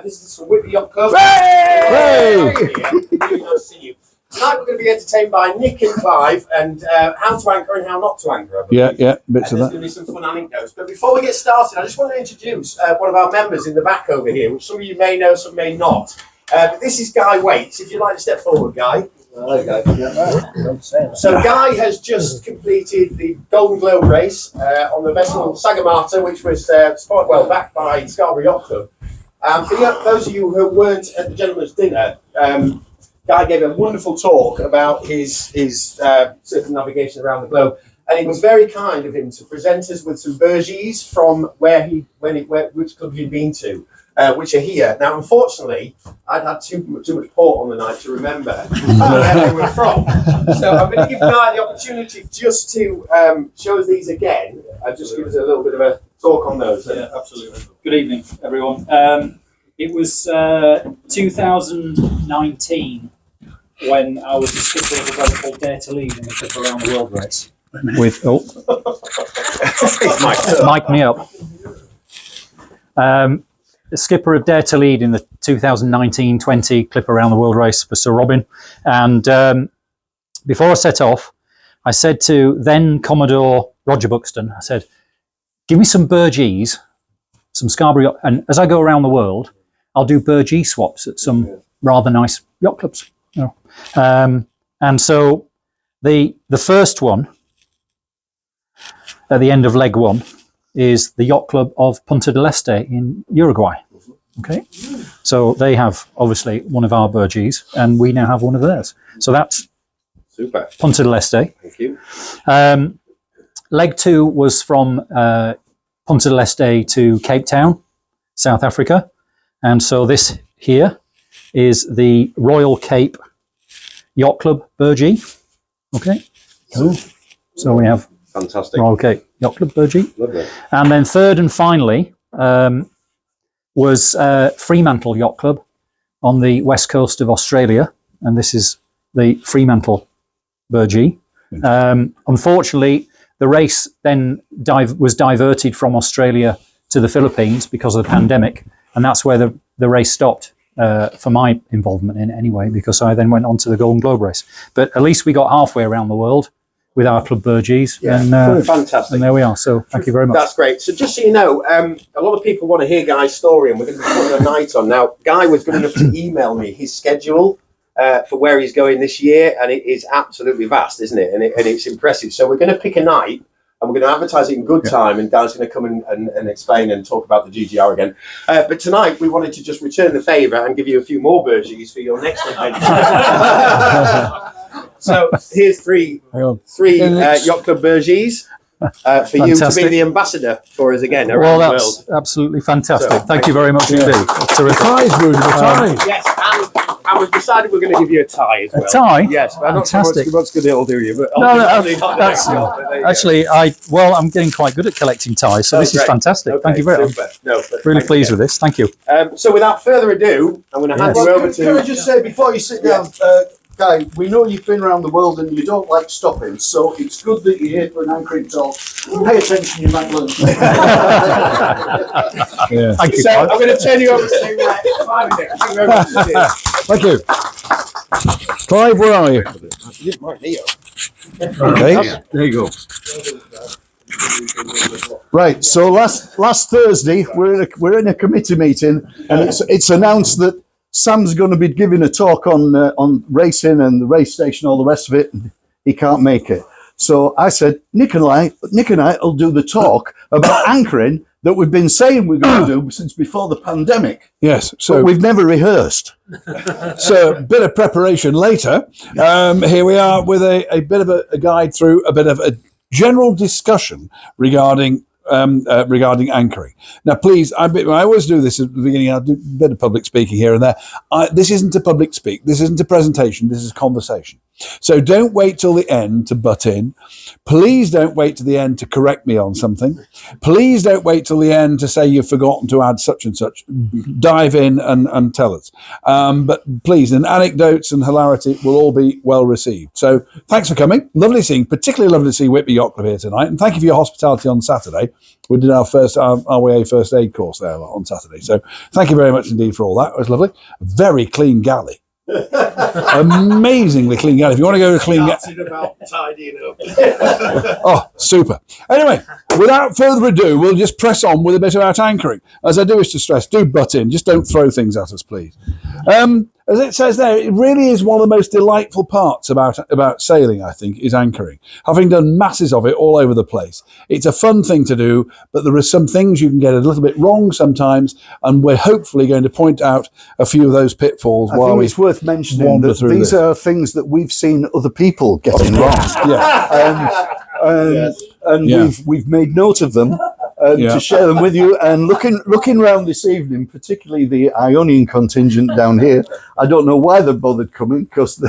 visitors from Whitby Yacht Club. Hey! Really nice to see you. Tonight we're going to be entertained by Nick and Clive and how to anchor and how not to anchor. Yeah, bits of there's that. going to be some fun anecdotes. But before we get started, I just want to introduce one of our members in the back over here, which some of you may know, some may not. But this is Guy Waits. If you'd like to step forward, Guy. So Guy has just completed the Golden Globe race on the vessel Sagamata, which was backed by Scarborough Yacht Club. For those of you who weren't at the gentleman's dinner, Guy gave a wonderful talk about his circumnavigation around the globe, and it was very kind of him to present us with some burgies from which club he'd been to, which are here. Now, unfortunately, I'd had too much port on the night to remember where they were from, so I'm going to give Guy the opportunity just to show us these again and just give us a little bit of a talk on those. Yeah, absolutely. Good evening, everyone. It was 2019 when I was the skipper of a boat called Dare to Lead in the Trip Around the World race. With Mic me up. The skipper of Dare to Lead in the 2019-20 Clip Around the World race for Sir Robin. And before I set off, I said to then Commodore Roger Buxton, I said, give me some burgees, some Scarborough, and as I go around the world, I'll do burgee swaps at some rather nice yacht clubs. You know. And so the first one at the end of leg one is the yacht club of Punta del Este in Uruguay. Okay, so they have obviously one of our burgees, and we now have one of theirs. So that's super. Punta del Este. Thank you. Leg two was from Punta del Este to Cape Town, South Africa, and so this here is the Royal Cape Yacht Club burgee. Okay, cool. So we have Fantastic. Royal Cape Yacht Club burgee. Lovely. And then third and finally was Fremantle Yacht Club on the west coast of Australia, and this is the Fremantle burgee. Unfortunately, the race then was diverted from Australia to the Philippines because of the pandemic, and that's where the race stopped for my involvement in it anyway, because I then went on to the Golden Globe race. But at least we got halfway around the world with our club burgees. Yeah, and, fantastic. And there we are. So thank you very much. That's great. So just so you know, a lot of people want to hear Guy's story, and we're going to be putting a night on. Now, Guy was good enough to email me his schedule for where he's going this year, and it is absolutely vast, isn't it? And it's impressive. So we're going to pick a night, and we're going to advertise it in good time, and Guy's going to come and explain and talk about the GGR again. But tonight, we wanted to just return the favour and give you a few more burgies for your next adventure. So here's three yacht club burgies for you to be the ambassador for us again around the world. That's absolutely fantastic. So, thank you very much indeed. Yes, and we've decided we're going to give you a tie as well. A tie? Yes, I'm not sure what's good it'll do you, but I'm getting quite good at collecting ties, so this is fantastic. Okay, thank you very much. Really pleased with this. Thank you. So without further ado, I'm going to hand you over to. Can I just say before you sit down, Guy, we know you've been around the world and you don't like stopping, so it's good that you're here for an anchoring talk. Pay attention, you might learn. Thank you. So I'm going to turn you over to Clive. Thank you very much. Thank you. Clive, where are you? Okay, there you go. Right, so last Thursday we're in a committee meeting, and it's announced that Sam's going to be giving a talk on racing and the race station, all the rest of it. And he can't make it, so I said Nick and I will do the talk about anchoring that we've been saying we're going to do since before the pandemic. Yes, so but we've never rehearsed. So a bit of preparation later. Here we are with a bit of a guide through a bit of a general discussion regarding anchoring. Now, please, I always do this at the beginning. I do a bit of public speaking here and there. This isn't a public speak. This isn't a presentation. This is a conversation. So don't wait till the end to butt in. Please don't wait to the end to correct me on something. Please don't wait till the end to say you've forgotten to add such and such. Dive in and tell us. But please, and anecdotes and hilarity will all be well received. So thanks for coming. Lovely seeing, particularly lovely to see Whitby Yacht Club here tonight. And thank you for your hospitality on Saturday. We did our RWA first aid course there on Saturday. So thank you very much indeed for all that. It was lovely. Very clean galley. Amazingly clean galley. If you want to go to clean galley, about tidying up. oh, super. Anyway, without further ado, we'll just press on with a bit about anchoring. As I do wish to stress, do butt in. Just don't throw things at us, please. As it says there, it really is one of the most delightful parts about sailing, I think, is anchoring. Having done masses of it all over the place. It's a fun thing to do, but there are some things you can get a little bit wrong sometimes, and we're hopefully going to point out a few of those pitfalls I while think we it's worth mentioning wander that through these this. are things that we've seen other people getting wrong. Yeah. And Yeah. we've made note of them Yeah. to share them with you. And looking around this evening, particularly the Ionian contingent down here, I don't know why they've bothered coming, because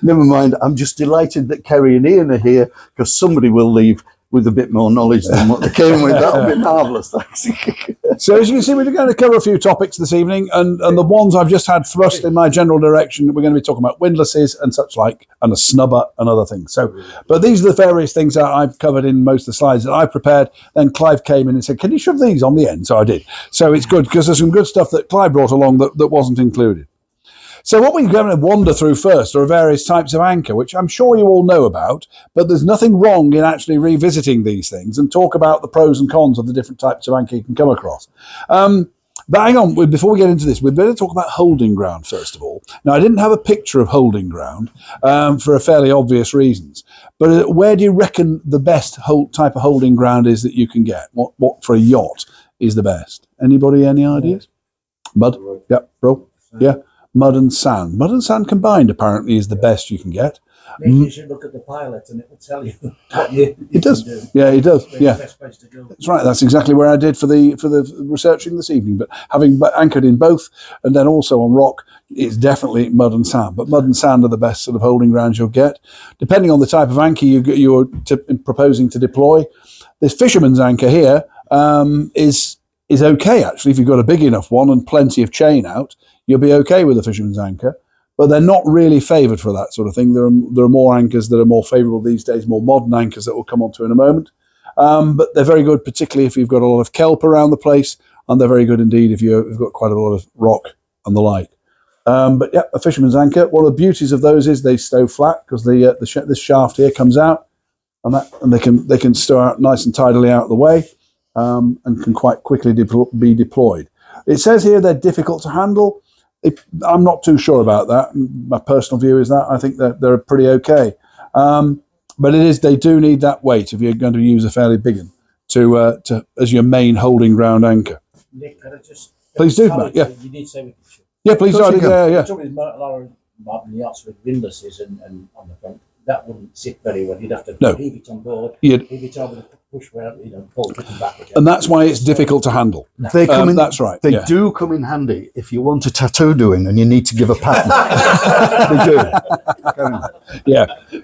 never mind. I'm just delighted that Kerry and Ian are here, because somebody will leave with a bit more knowledge than what they came with. That'll be marvellous. Thanks. So as you can see, we're going to cover a few topics this evening, and the ones I've just had thrust in my general direction, we're going to be talking about windlasses and such like, and a snubber and other things. So, but these are the various things that I've covered in most of the slides that I prepared. Then Clive came in and said, can you shove these on the end? So I did. So it's good, because there's some good stuff that Clive brought along that wasn't included. So what we're going to wander through first are various types of anchor, which I'm sure you all know about, but there's nothing wrong in actually revisiting these things and talk about the pros and cons of the different types of anchor you can come across. But hang on, before we get into this, we'd better talk about holding ground first of all. Now, I didn't have a picture of holding ground for a fairly obvious reasons, but where do you reckon the best type of holding ground is that you can get? What for a yacht is the best? Anybody, any ideas? Mud? Yeah, bro? Yeah. Mud and sand. Mud and sand combined apparently is the best you can get. Maybe you should look at the pilot and it will tell you what you It does. can do. Yeah, it does. Where's Yeah. the best place to go. That's right. That's exactly where I did for the researching this evening. But having anchored in both and then also on rock, it's definitely mud and sand. But mud and sand are the best sort of holding grounds you'll get, depending on the type of anchor you're proposing to deploy. This fisherman's anchor here is okay actually. If you've got a big enough one and plenty of chain out, you'll be okay with a fisherman's anchor. But they're not really favoured for that sort of thing. There are more anchors that are more favourable these days, more modern anchors that we'll come on to in a moment. But they're very good, particularly if you've got a lot of kelp around the place, and they're very good indeed if you've got quite a lot of rock and the like. But yeah, a fisherman's anchor. One of the beauties of those is they stow flat, because this shaft here comes out, and they can stow out nice and tidily out of the way, and can quite quickly be deployed. It says here they're difficult to handle. I'm not too sure about that. My personal view is that I think that they're pretty okay. But they do need that weight if you're going to use a fairly big one to as your main holding ground anchor. Nick, can I just... Please do, Matt. Yeah. You did say we could shoot. Yeah, please do. Yeah. The trouble with a lot of modern yachts with windlasses and on the front, that wouldn't sit very well. You'd have to No. leave it on board, You'd- leave it over the push where, pull it back again. And that's why it's difficult to handle. They come in. That's right. They yeah. do come in handy if you want a tattoo doing and you need to give a pattern. They do.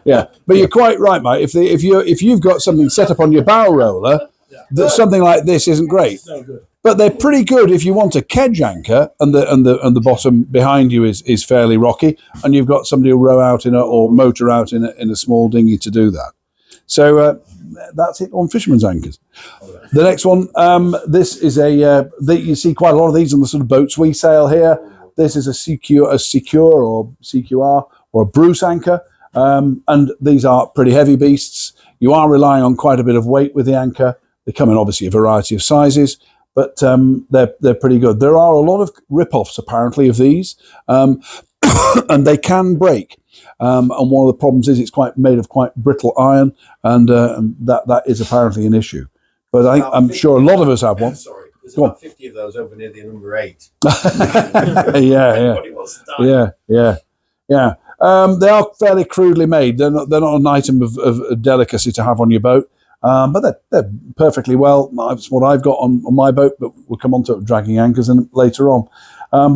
Yeah. But you're quite right, mate. If you've got something set up on your bow roller, that something like this isn't great. So good. But they're pretty good if you want a kedge anchor and the bottom behind you is fairly rocky, and you've got somebody who row out or motor out in a small dinghy to do that. So that's it on fisherman's anchors. The next one, this is you see quite a lot of these on the sort of boats we sail here. This is a secure or CQR or a Bruce anchor, and these are pretty heavy beasts. You are relying on quite a bit of weight with the anchor. They come in obviously a variety of sizes, but they're pretty good. There are a lot of rip-offs apparently of these, and they can break. And one of the problems is it's made of quite brittle iron, and that is apparently an issue. But I'm sure a lot of us have one. Sorry, there's Go on. about 50 of those over near the number 8. Yeah. Everybody wants to die. Yeah. They are fairly crudely made. They're not an item of delicacy to have on your boat, but they're perfectly well. That's what I've got on my boat, but we'll come on to dragging anchors later on.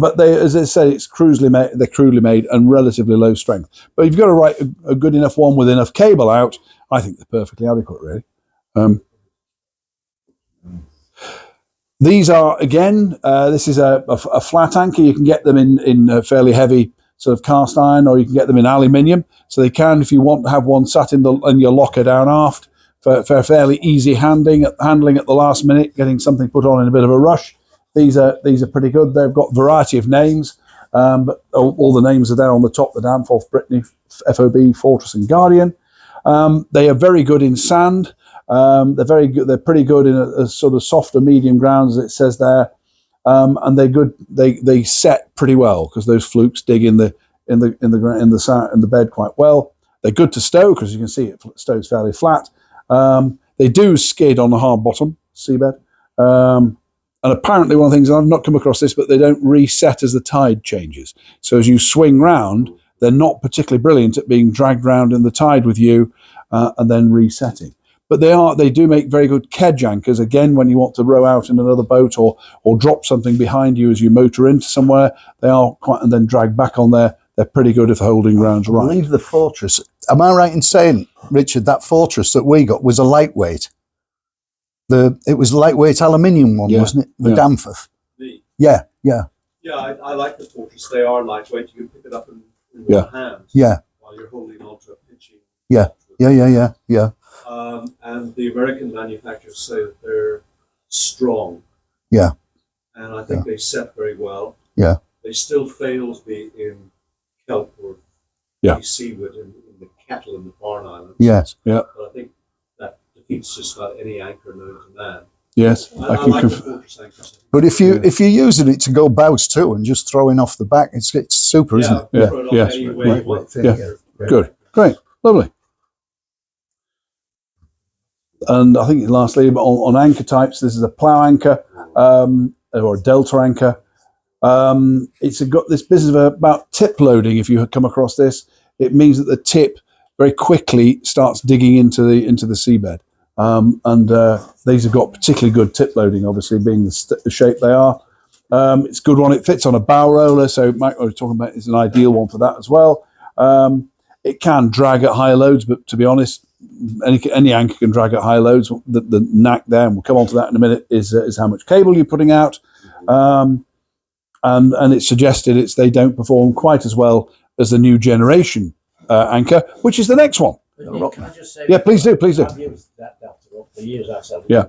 But they, as I say, it's crudely made. They're crudely made and relatively low strength. But if you've got to write a good enough one with enough cable out, I think they're perfectly adequate, really. These are, again, this is a flat anchor. You can get them in fairly heavy sort of cast iron, or you can get them in aluminium. So they can, if you want to have one sat in your locker down aft for fairly easy handling at the last minute, getting something put on in a bit of a rush. These are pretty good. They've got a variety of names, but all the names are there on the top. The Danforth, Brittany, FOB, Fortress and Guardian. They are very good in sand. They're very good. They're pretty good in a sort of softer medium ground, as it says there, and they're good. They set pretty well because those flukes dig in the bed quite well. They're good to stow because you can see it stows fairly flat. They do skid on the hard bottom seabed, and apparently one of the things, and I've not come across this, but they don't reset as the tide changes. So as you swing round, they're not particularly brilliant at being dragged round in the tide with you and then resetting. But they do make very good kedge anchors. Again, when you want to row out in another boat or drop something behind you as you motor into somewhere, they are quite, and then drag back on there. They're pretty good if holding ground's right. I believe the Fortress, am I right in saying, Richard, that Fortress that we got was a lightweight? It was a lightweight aluminium one, wasn't it? The Danforth. Yeah. Yeah, I like the Fortress. They are lightweight. You can pick it up in one hand. Yeah. While you're holding onto a pitching. Yeah. And the American manufacturers say that they're strong. Yeah. And I think they set very well. Yeah. They still fail to be in kelp or seaweed in the cattle in the Barn Islands. Yes. Yeah. But I think that defeats just about any anchor known to man. Yes. I like the Fortress anchors. But if you're using it to go bows too and just throwing off the back, it's super, isn't it? Yeah. Throw it off Yes. any way you want. Yeah. Good. Great. Lovely. And I think lastly, on anchor types, this is a plough anchor or a delta anchor. It's got this business about tip loading. If you come across this, it means that the tip very quickly starts digging into the seabed. And these have got particularly good tip loading, obviously being the shape they are. It's a good one. It fits on a bow roller, so Mike was talking about it's an ideal one for that as well. It can drag at higher loads, but to be honest, any anchor can drag at high loads. The knack there, and we'll come on to that in a minute, is how much cable you're putting out. And it's suggested they don't perform quite as well as the new generation anchor, which is the next one. Can I just say? Yeah, please do. I've used that delta rope for years ourselves. Yeah.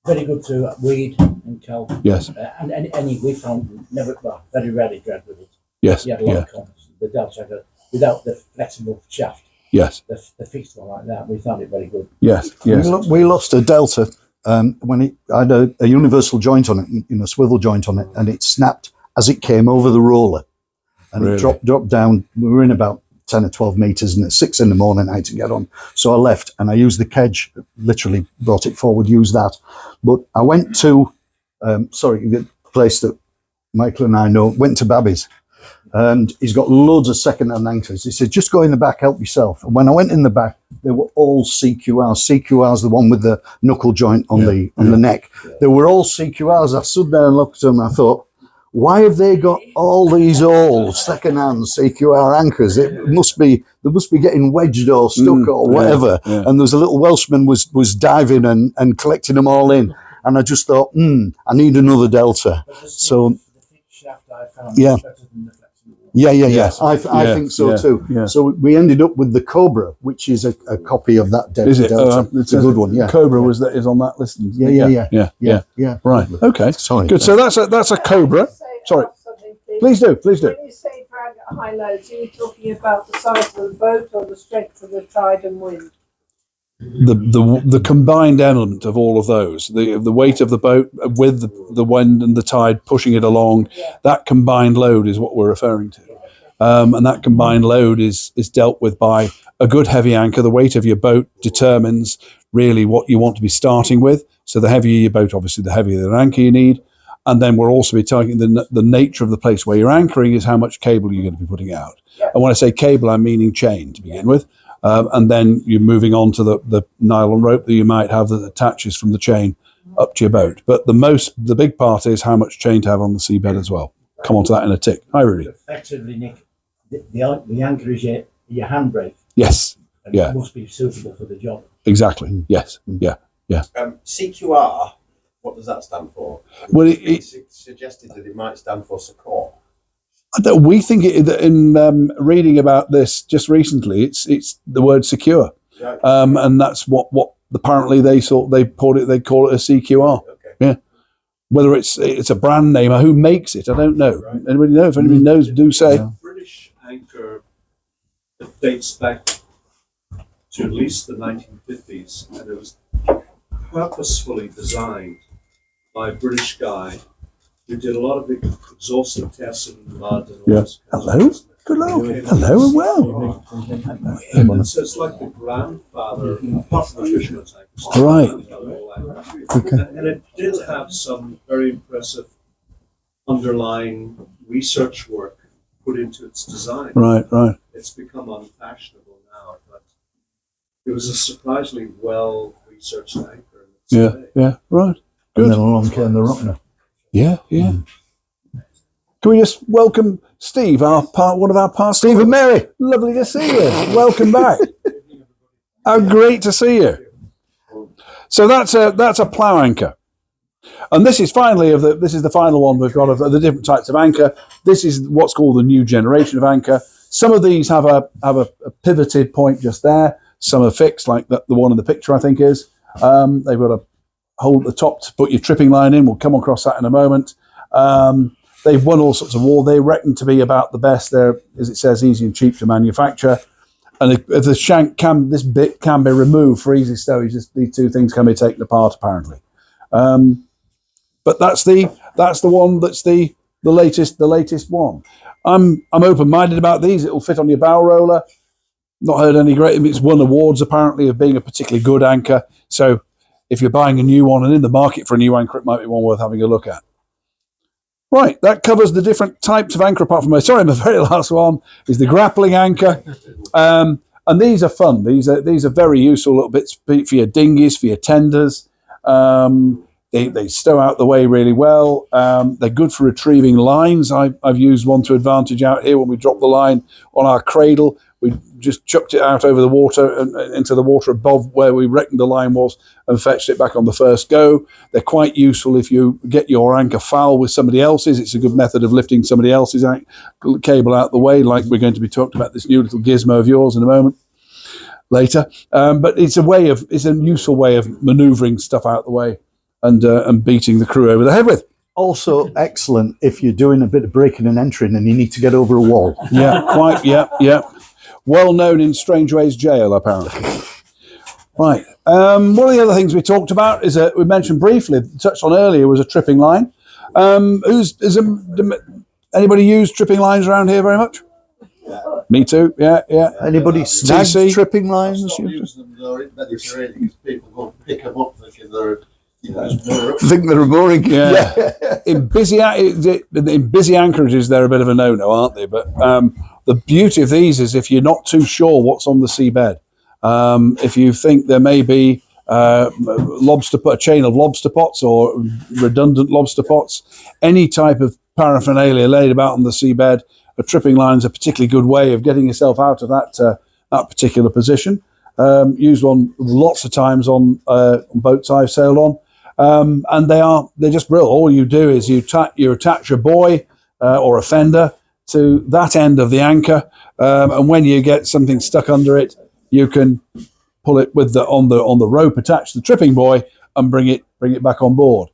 Very good to weed and kelp. Yes. And any we found very rarely dragged with it. Yes. You had a lot of confidence. The delta without the flexible shaft. Yes. The fixed one like that, we found it very good. Yes. Yes. We lost a delta when it had a universal joint on it, a swivel joint on it, and it snapped as it came over the roller, and Really? it dropped down. We were in about 10 or 12 meters, and at 6 in the morning I had to get on. So I left and I used the kedge, literally brought it forward, used that. But I went to, the place that Michael and I know, went to Babby's, and he's got loads of second-hand anchors. He said, just go in the back, help yourself. And when I went in the back, they were all CQRs. CQR's the one with the knuckle joint on the neck. They were all CQRs. I stood there and looked at them and I thought, why have they got all these old second-hand CQR anchors? They must be getting wedged or stuck or whatever. Yeah. And there was a little Welshman was diving and collecting them all in. And I just thought, I need another delta. So the fixed shaft I found Yeah. is better than the flexible one. yeah. Yes. I think so too. Yeah. So we ended up with the Cobra, which is a copy of that Is it? delta. It's a good one. Yeah. Cobra is on that list. Yeah. Right. Okay. Sorry. Good. So that's a Cobra. Sorry. Please do. When you say drag at high loads, are you talking about the size of the boat or the strength of the tide and wind? The combined element of all of those, the weight of the boat with the wind and the tide pushing it along, that combined load is what we're referring to. And that combined load is dealt with by a good heavy anchor. The weight of your boat determines really what you want to be starting with. So the heavier your boat, obviously, the heavier the anchor you need. And then we'll also be talking the nature of the place where you're anchoring is how much cable you're going to be putting out. And when I say cable, I'm meaning chain to begin with. And then you're moving on to the nylon rope that you might have that attaches from the chain up to your boat. But the big part is how much chain to have on the seabed as well. Come on to that in a tick. Hi, Rudy. Effectively, Nick, the anchor is your handbrake. Yes. And Yeah. it must be suitable for the job. Exactly. Yes. Yeah. CQR, what does that stand for? Well, It's suggested that it might stand for secure. we think in reading about this just recently, it's the word secure, Right. and that's what apparently they call it a CQR. Okay. Yeah. Whether it's a brand name or who makes it, I don't know. Right. Anybody know? If anybody knows, do say. Yeah. British anchor that dates back to at least the 1950s, and it was purposefully designed by a British guy who did a lot of the exhaustive tests in mud and all Yeah. this kind of Hello. stuff. Good Lord. Hello and well. And so it's like the grandfather, apart from the fisherman's anchor. Right. And it did have some very impressive underlying research work put into its design. Right. It's become unfashionable now, but it was a surprisingly well researched anchor. in its Yeah. day. Yeah. Right. And Good. then along came the Rockner. Yeah. Can we just welcome Steve, one of our past? Steve and Mary. Lovely to see you. Welcome back. How great to see you. So that's a plough anchor, and this is the final one we've got of the different types of anchor. This is what's called the new generation of anchor. Some of these have a pivoted point just there. Some are fixed, like the one in the picture, I think is. They've got a hole at the top to put your tripping line in. We'll come across that in a moment. They've won all sorts of war. They reckon to be about the best. They're, as it says, easy and cheap to manufacture. And if the shank this bit can be removed for easy stowage, these two things can be taken apart apparently. But that's the one that's the latest one. I'm open-minded about these. It'll fit on your bow roller. Not heard any great. It's won awards apparently of being a particularly good anchor. So if you're buying a new one and in the market for a new anchor, it might be one worth having a look at. Right, that covers the different types of anchor. Apart from my very last one is the grappling anchor, and these are fun. These are very useful little bits for your dinghies, for your tenders. They stow out the way really well. They're good for retrieving lines. I've used one to advantage out here when we dropped the line on our cradle. We just chucked it out over the water and into the water above where we reckoned the line was and fetched it back on the first go. They're quite useful if you get your anchor foul with somebody else's. It's a good method of lifting somebody else's cable out the way, like we're going to be talking about this new little gizmo of yours in a moment later. But it's a useful way of manoeuvring stuff out the way and beating the crew over the head with. Also excellent if you're doing a bit of breaking and entering and you need to get over a wall. Yeah, quite. Yeah. Well known in Strangeways Jail, apparently. Right. One of the other things we talked about is we mentioned briefly, touched on earlier, was a tripping line. Anybody use tripping lines around here very much? Yeah. Me too. Yeah. Anybody snag TC? tripping lines? Stop using them though, because people go pick them up thinking they're, Think they're boring. Yeah. In busy anchorages, they're a bit of a no-no, aren't they? But the beauty of these is if you're not too sure what's on the seabed, if you think there may be a chain of lobster pots or redundant lobster pots, any type of paraphernalia laid about on the seabed, a tripping line is a particularly good way of getting yourself out of that particular position. Used one lots of times on boats I've sailed on. And they're just brilliant. All you do is you attach a buoy or a fender to that end of the anchor, and when you get something stuck under it, you can pull it with on the rope attached to the tripping buoy and bring it back on board.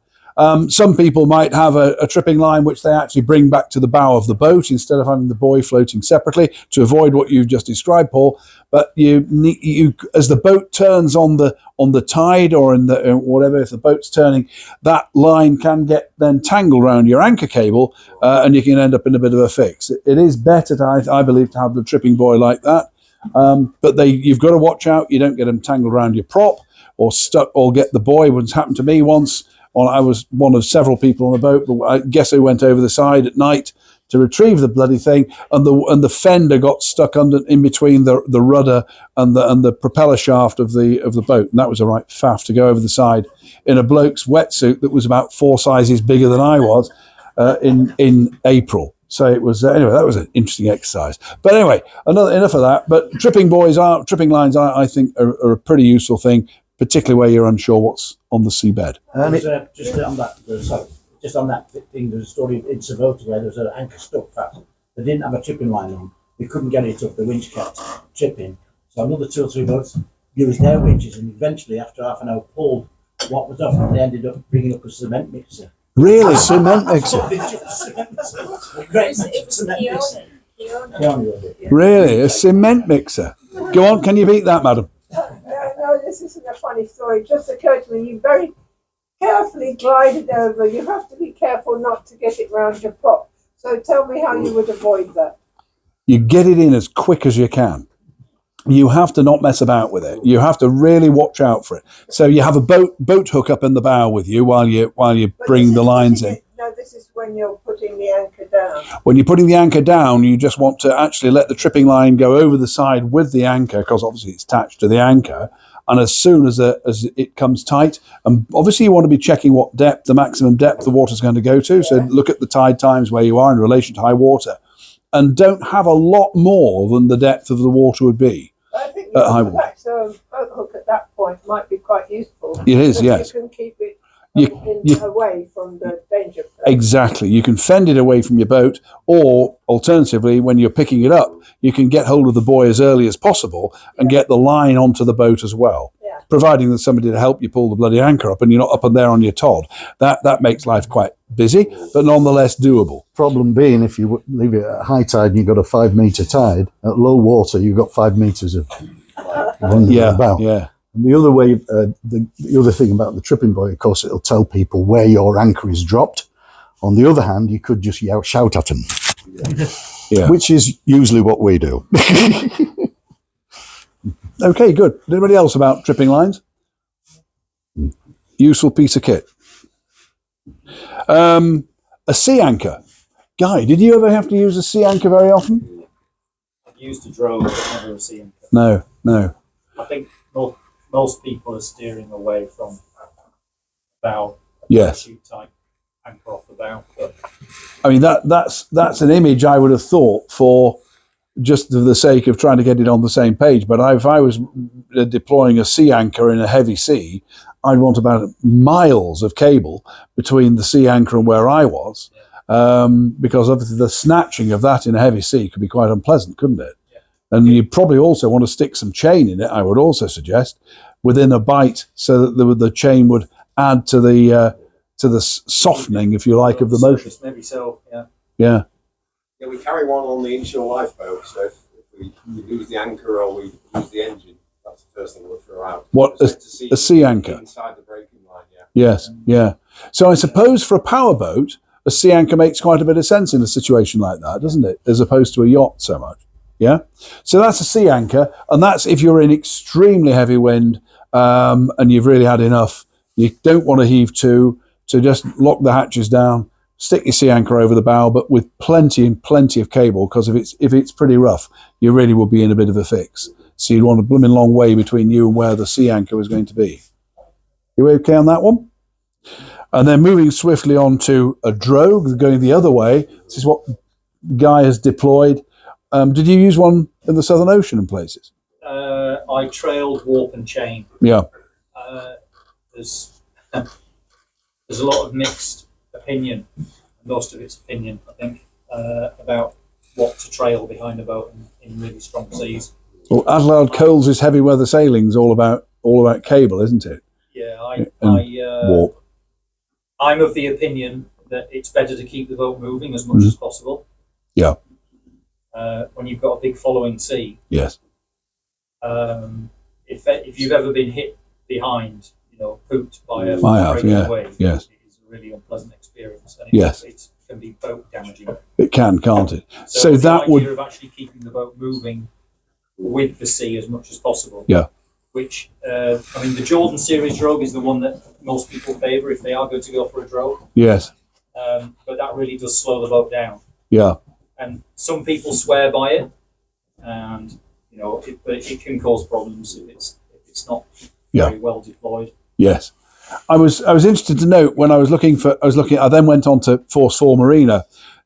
Some people might have a tripping line which they actually bring back to the bow of the boat instead of having the buoy floating separately to avoid what you've just described, Paul. But you as the boat turns on the tide or in the whatever, if the boat's turning, that line can get then tangled around your anchor cable, and you can end up in a bit of a fix. It is better, I believe, to have the tripping buoy like that. But you've got to watch out you don't get them tangled around your prop or stuck or get the buoy. What's happened to me once. I was one of several people on the boat, but I guess who went over the side at night to retrieve the bloody thing, and the fender got stuck in between the rudder and the propeller shaft of the boat, and that was a right faff to go over the side in a bloke's wetsuit that was about 4 sizes bigger than I was in April. So it was anyway. That was an interesting exercise. But anyway, enough of that. But tripping lines, I think, are a pretty useful thing, particularly where you're unsure what's on the seabed. Just on that thing, there's a story in Savota where there was an anchor stuck fast. They didn't have a tripping line on. They couldn't get it up. The winch kept tripping. So another 2 or 3 boats used their winches, and eventually, after half an hour, pulled what was up, and they ended up bringing up a cement mixer. Really, cement mixer. Great It was cement mixer. Keone. Really, a cement mixer. Go on, can you beat that, madam? No, this isn't a funny story. It just occurred to me. You very carefully glided over. You have to be careful not to get it round your prop. So tell me how you would avoid that. You get it in as quick as you can. You have to not mess about with it. You have to really watch out for it. So you have a boat hook up in the bow with you while you But bring this the is lines putting in. No, this is when you're putting the anchor down. When you're putting the anchor down, you just want to actually let the tripping line go over the side with the anchor, because obviously it's attached to the anchor. And as soon as it comes tight, and obviously you want to be checking what depth, the maximum depth the water's going to go to. So look at the tide times where you are in relation to high water, and don't have a lot more than the depth of the water would be. I think At high water. perhaps a boat hook at that point might be quite useful. It is, because yes. You can keep it You- away from the danger. Exactly. You can fend it away from your boat, or alternatively, when you're picking it up, you can get hold of the buoy as early as possible and get the line onto the boat as well. Yeah. Providing there's somebody to help you pull the bloody anchor up and you're not up and there on your Todd. That makes life quite busy, but nonetheless doable. Problem being, if you leave it at high tide and you've got a 5 metre tide, at low water you've got 5 metres of under the bow. Yeah. And the other way, the other thing about the tripping buoy, of course, it'll tell people where your anchor is dropped. On the other hand, you could just shout at them, Yeah. which is usually what we do. Okay, good. Anybody else about tripping lines? Useful piece of kit. A sea anchor. Guy, did you ever have to use a sea anchor very often? I've used a drone, but never a sea anchor. No. I think most people are steering away from bow. Yes. Shoot type anchor off the bow. But I mean, that's an image I would have thought for just for the sake of trying to get it on the same page. But if I was deploying a sea anchor in a heavy sea, I'd want about miles of cable between the sea anchor and where I was, because obviously the snatching of that in a heavy sea could be quite unpleasant, couldn't it? Yeah. And you'd probably also want to stick some chain in it, I would also suggest, within a bight, so that the chain would add to the softening, if you like, of the motion. maybe so, yeah. Yeah. Yeah, we carry one on the inshore lifeboat, so if we lose the anchor or we lose the engine, that's the first thing we'll throw out. What, Just to see a sea anchor? inside the breaking line, yeah. Yes, yeah. So I suppose for a powerboat, a sea anchor makes quite a bit of sense in a situation like that, doesn't it? As opposed to a yacht so much. Yeah. So that's a sea anchor, and that's if you're in extremely heavy wind and you've really had enough. You don't want to heave to just lock the hatches down, stick your sea anchor over the bow, but with plenty of cable, because if it's pretty rough, you really will be in a bit of a fix. So you'd want a blooming long way between you and where the sea anchor was going to be. You okay on that one? And then moving swiftly on to a drogue, going the other way. This is what Guy has deployed. Did you use one in the Southern Ocean in places? I trailed warp and chain. Yeah. There's a lot of mixed opinion, most of it's opinion, I think, about what to trail behind a boat in really strong seas. Well, Adelaide Coles' heavy weather sailing's all about cable, isn't it? Yeah, Warp. I'm of the opinion that it's better to keep the boat moving as much as possible. Yeah. When you've got a big following sea. Yes. If you've ever been hit behind, pooped by a breaking wave, yes. it is a really unpleasant experience. And it can be boat damaging. It can't it? So the that idea would of actually keeping the boat moving with the sea as much as possible. Yeah. Which the Jordan series drogue is the one that most people favour if they are going to go for a drogue. Yes. But that really does slow the boat down. Yeah. And some people swear by it, and but it can cause problems if it's not very well deployed. Yes. I was interested to note when I then went on to Force 4 Marine,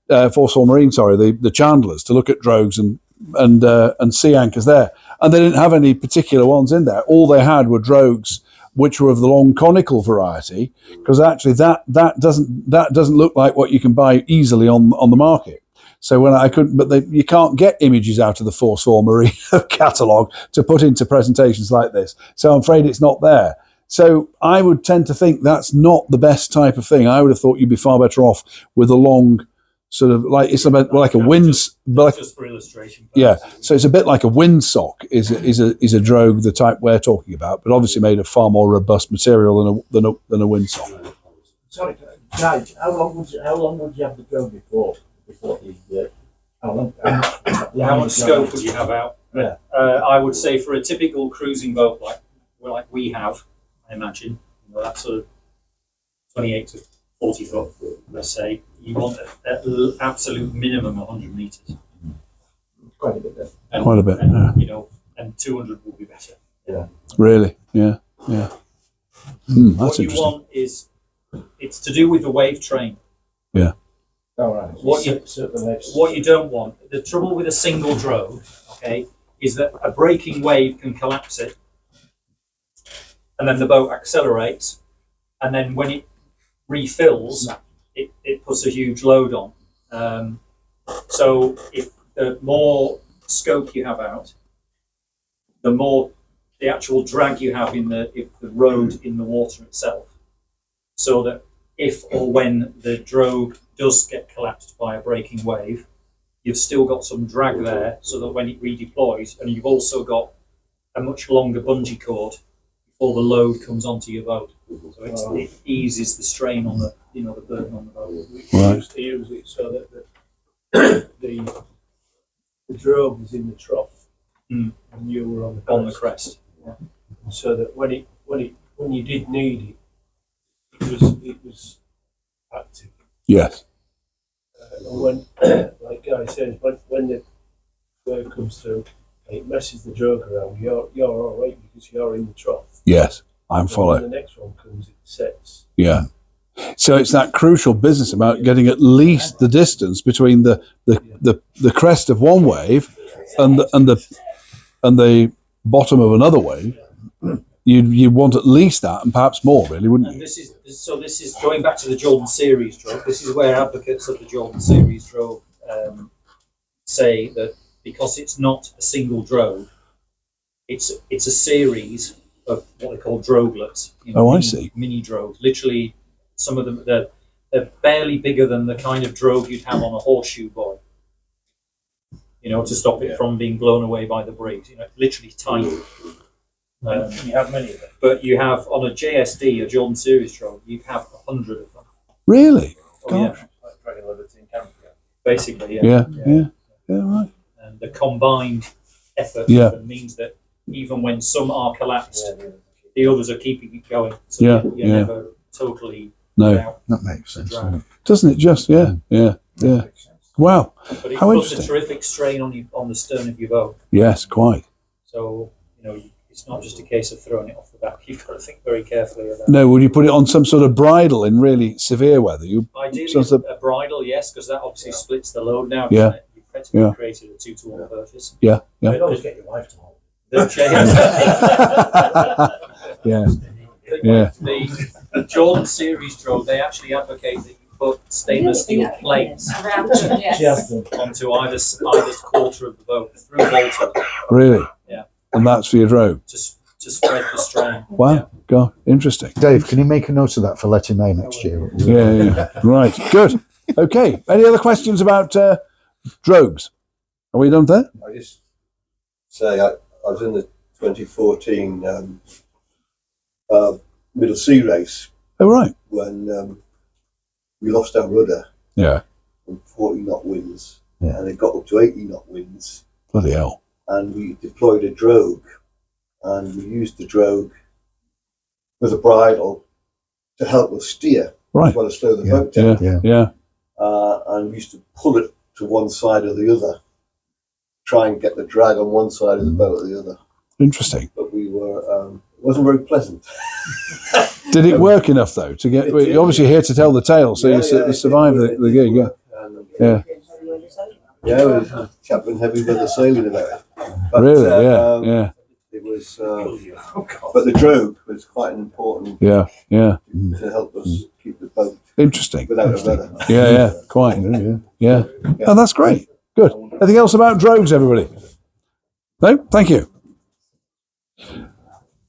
the Chandlers, to look at drogues and sea anchors there, and they didn't have any particular ones in there. All they had were drogues which were of the long conical variety, because actually that doesn't look like what you can buy easily on the market. So when I couldn't, but you can't get images out of the Force 4 Marine catalogue to put into presentations like this. So I'm afraid it's not there. So I would tend to think that's not the best type of thing. I would have thought you'd be far better off with a long sort of it's about like a wind, just for illustration. Yeah, so it's a bit like a windsock is a drogue, the type we're talking about, but obviously made of far more robust material than a windsock. Sorry, Clive, how long would you have the drogue before the how much scope would you have out? Yeah. I would say for a typical cruising boat like we have, I imagine, that sort of 28 to 40 foot, let's say, you want at absolute minimum 100 meters. Quite a bit there. And, Quite a bit, and, and 200 will be better. Yeah. Really? Yeah. That's What you interesting. want is, it's to do with the wave train. Yeah. All right. What you don't want, the trouble with a single drogue, okay, is that a breaking wave can collapse it, and then the boat accelerates, and then when it refills, it puts a huge load on. So if the more scope you have out, the more the actual drag you have in the road in the water itself, so that if or when the drogue does get collapsed by a breaking wave, you've still got some drag there, so that when it redeploys, and you've also got a much longer bungee cord before the load comes onto your boat, so it eases the strain on the the burden on the boat. We used to use it so that the drogue was in the trough and you were on the crest. So that when you did need it was active. Yes. And when, like Guy says, when the wave comes through, it messes the drogue around. You're all right because you're in the trough. Yes, I'm And following. when the next one comes, it sets. Yeah. So it's that crucial business about getting at least the distance between the crest of one wave and the bottom of another wave. You want at least that, and perhaps more, really, wouldn't And you? this is going back to the Jordan Series drogue. This is where advocates of the Jordan Series drogue say that because it's not a single drogue, it's a series of what they call droguelets. I see. Mini drogues. Literally, some of them they're barely bigger than the kind of drogue you'd have on a horseshoe buoy. To stop it from being blown away by the breeze. Literally tiny. You have many of them. But you have on a JSD, a Jordan Series drogue, you have 100 of them. Really? Oh, yeah. Like Dragon Liberty and Camp. Basically, Yeah. Right. And the combined effort means that even when some are collapsed, the others are keeping it going. So you're never totally No, without That makes the sense. drag. doesn't it? Just yeah. Wow. But it How puts a interesting. terrific strain on the stern of your boat. Yes, quite. So it's not just a case of throwing it off the back. You've got to think very carefully about. No, would you put it on some sort of bridle in really severe weather? Ideally, So a bridle, yes, because that obviously splits the load now. Yeah. Doesn't it? You've effectively Yeah. created a 2-to-1 purchase. Yeah. You'd always get your wife to hold. The Yeah. Yeah. The Jordan Series drogue, they actually advocate that you put stainless steel plates She has them. onto either quarter of the boat through bolted Really? Yeah. And that's for your drogue. to spread the strain. Wow. God, interesting. Dave, can you make a note of that for Letty May next year? Yeah. Right. Good. Okay. Any other questions about drogues? Are we done there? I just say I was in the 2014 Middle Sea race Oh, right. when we lost our rudder Yeah. from 40 knot winds, Yeah. and it got up to 80 knot winds, Bloody hell. and we deployed a drogue, and we used the drogue with a bridle to help us steer Right. as well as slow the Yeah, boat down. Yeah. Yeah. And we used to pull it to one side or the other, try and get the drag on one side of the boat or the other. Interesting. But we were, it wasn't very pleasant. Did it work enough though to get? You're obviously here to tell the tale, so you survived the gig. Yeah. Yeah. Yeah, it was Chaplain heavy weather sailing about it. But, Really? Yeah. Yeah. It was, but the drogue was quite an important Yeah. Yeah. to help us keep the boat Interesting. without a weather. Yeah. Yeah. Quite. Yeah. Oh, that's great. Good. Anything else about drogues, everybody? No. Thank you.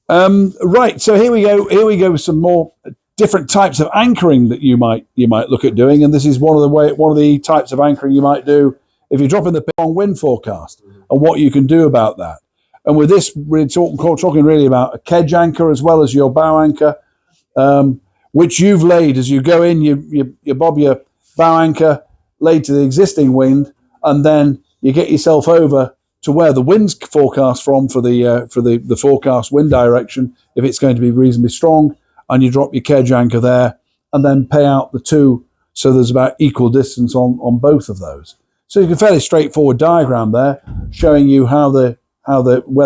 Right. So here we go. Here we go with some more different types of anchoring that you might look at doing, and this is one of the types of anchoring you might do if you're dropping the on wind forecast, and what you can do about that. And with this, we're talking really about a kedge anchor as well as your bow anchor, which you've laid as you go in. You bob your bow anchor laid to the existing wind, and then you get yourself over to where the wind's forecast from for the forecast wind direction, if it's going to be reasonably strong, and you drop your kedge anchor there, and then pay out the two, so there's about equal distance on both of those. So you can fairly straightforward diagram there, showing you where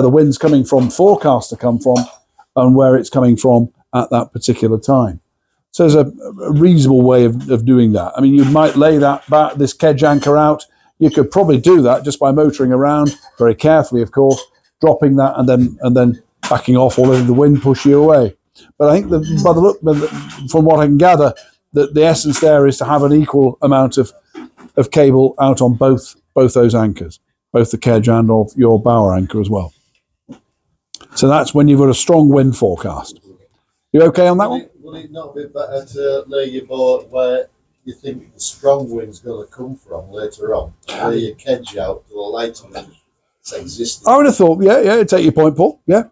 the wind's coming from, forecast to come from, and where it's coming from at that particular time. So there's a reasonable way of doing that. I mean, you might lay this kedge anchor out. You could probably do that just by motoring around very carefully, of course, dropping that and then backing off or letting the wind push you away. But I think from what I can gather, that the essence there is to have an equal amount of cable out on both those anchors, both the kedge and of your bower anchor as well. So that's when you've got a strong wind forecast. You okay on that one? Would it not be better to lay your boat where you think the strong wind's going to come from later on? Lay your kedge out to the lighter wind that's existing. I would have thought, yeah, take your point, Paul. Yeah.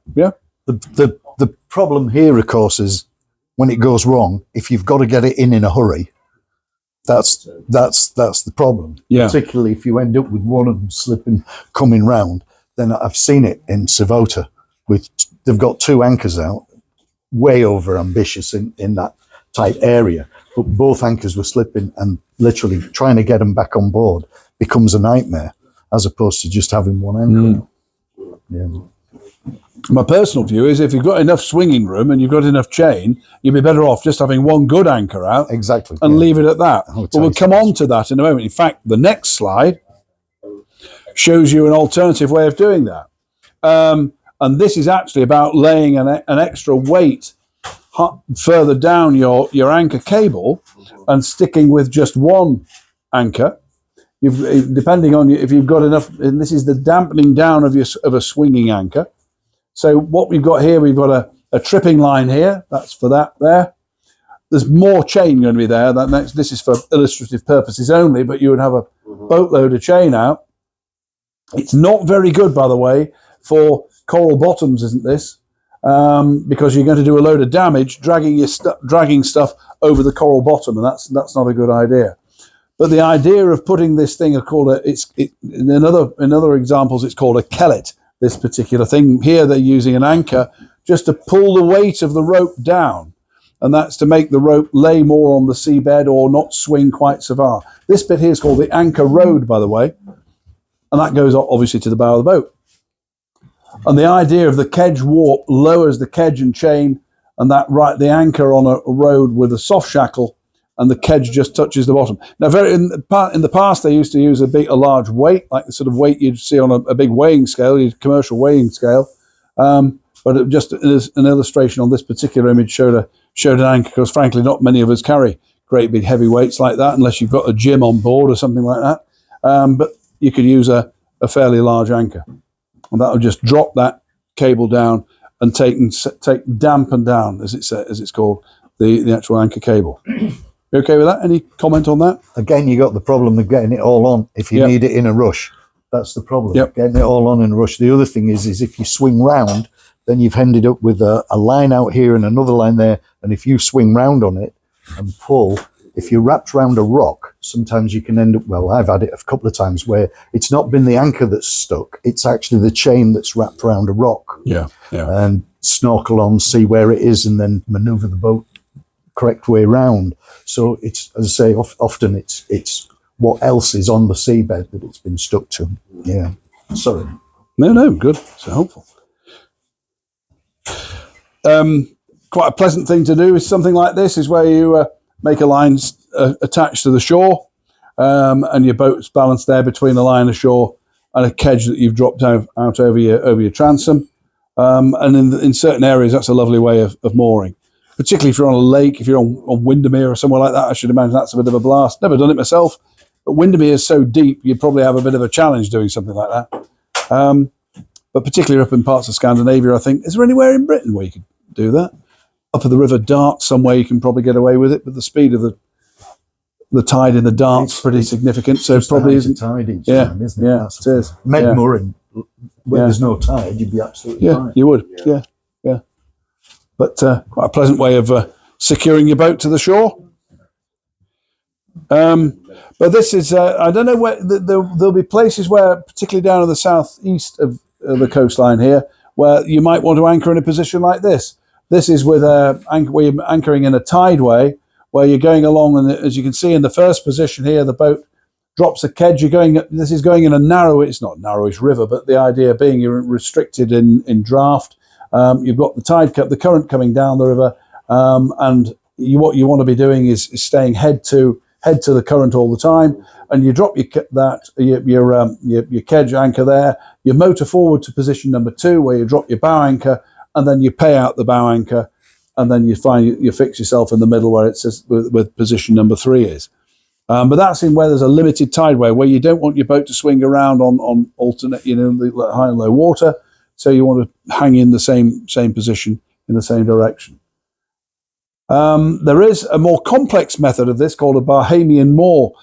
The problem here, of course, is when it goes wrong, if you've got to get it in a hurry, that's the problem. Yeah. Particularly if you end up with one of them slipping, coming round. Then I've seen it in Savota. They've got two anchors out, way over ambitious in that tight area, but both anchors were slipping, and literally trying to get them back on board becomes a nightmare, as opposed to just having one anchor. Yeah. My personal view is if you've got enough swinging room and you've got enough chain, you'd be better off just having one good anchor out. Exactly. And leave it at that. Oh, But we'll come on to that in a moment. In fact, the next slide shows you an alternative way of doing that. And this is actually about laying an extra weight further down your anchor cable and sticking with just one anchor. Depending on if you've got enough, and this is the dampening down of a swinging anchor. So what we've got here, we've got a tripping line here. That's for that there. There's more chain going to be there. This is for illustrative purposes only, but you would have a boatload of chain out. It's not very good, by the way, for coral bottoms, isn't this? Because you're going to do a load of damage dragging stuff over the coral bottom, and that's not a good idea. But the idea of putting this thing in other examples, it's called a kellet. This particular thing here, they're using an anchor just to pull the weight of the rope down, and that's to make the rope lay more on the seabed or not swing quite so far. This bit here is called the anchor rode, by the way, and that goes obviously to the bow of the boat. And the idea of the kedge warp lowers the kedge and chain, and the anchor on a rode with a soft shackle, and the kedge just touches the bottom. Now, in the past, they used to use a large weight, like the sort of weight you'd see on a big weighing scale, commercial weighing scale. But just an illustration on this particular image showed an anchor, because frankly, not many of us carry great big heavy weights like that, unless you've got a gym on board or something like that. But you could use a fairly large anchor, and that would just drop that cable down and dampen down, as it's called, the actual anchor cable. You okay with that? Any comment on that? Again, you got the problem of getting it all on if you need it in a rush. That's the problem. Yep. Getting it all on in a rush. The other thing is if you swing round, then you've ended up with a line out here and another line there. And if you swing round on it and pull, if you're wrapped round a rock, sometimes you can end up, well, I've had it a couple of times where it's not been the anchor that's stuck. It's actually the chain that's wrapped around a rock. Yeah. And snorkel on, see where it is, and then maneuver the boat correct way round. So it's, as I say, often it's what else is on the seabed that it's been stuck to. Yeah. Sorry. No, good. So helpful. Quite a pleasant thing to do is something like this, is where you make a line attached to the shore, and your boat's balanced there between a line ashore and a kedge that you've dropped out over your transom. And in certain areas, that's a lovely way of mooring. Particularly if you're on a lake, if you're on Windermere or somewhere like that, I should imagine that's a bit of a blast. Never done it myself, but Windermere is so deep, you'd probably have a bit of a challenge doing something like that. But particularly up in parts of Scandinavia, I think. Is there anywhere in Britain where you could do that? Up at the River Dart, somewhere you can probably get away with it, but the speed of the tide in the Dart's pretty significant, so it probably isn't. Tide each Yeah, time, isn't it? yeah, That's it is. Medmoor, where Yeah. there's no tide, you'd be absolutely Yeah, fine. you would. Yeah. But quite a pleasant way of securing your boat to the shore. But this is, I don't know where, there'll be places where, particularly down in the southeast of the coastline here, where you might want to anchor in a position like this. This is with where you're anchoring in a tideway, where you're going along, and as you can see in the first position here, the boat drops a kedge. This is going in a it's not narrowish river, but the idea being you're restricted in draft. You've got the current coming down the river, and what you want to be doing is staying head to the current all the time, and you drop your kedge anchor there. You motor forward to position number 2, where you drop your bow anchor, and then you pay out the bow anchor, and then you fix yourself in the middle where it says with position number 3 is. But that's in where there's a limited tideway, where you don't want your boat to swing around on alternate, the high and low water. So you want to hang in the same position in the same direction. There is a more complex method of this called a Bahamian moor,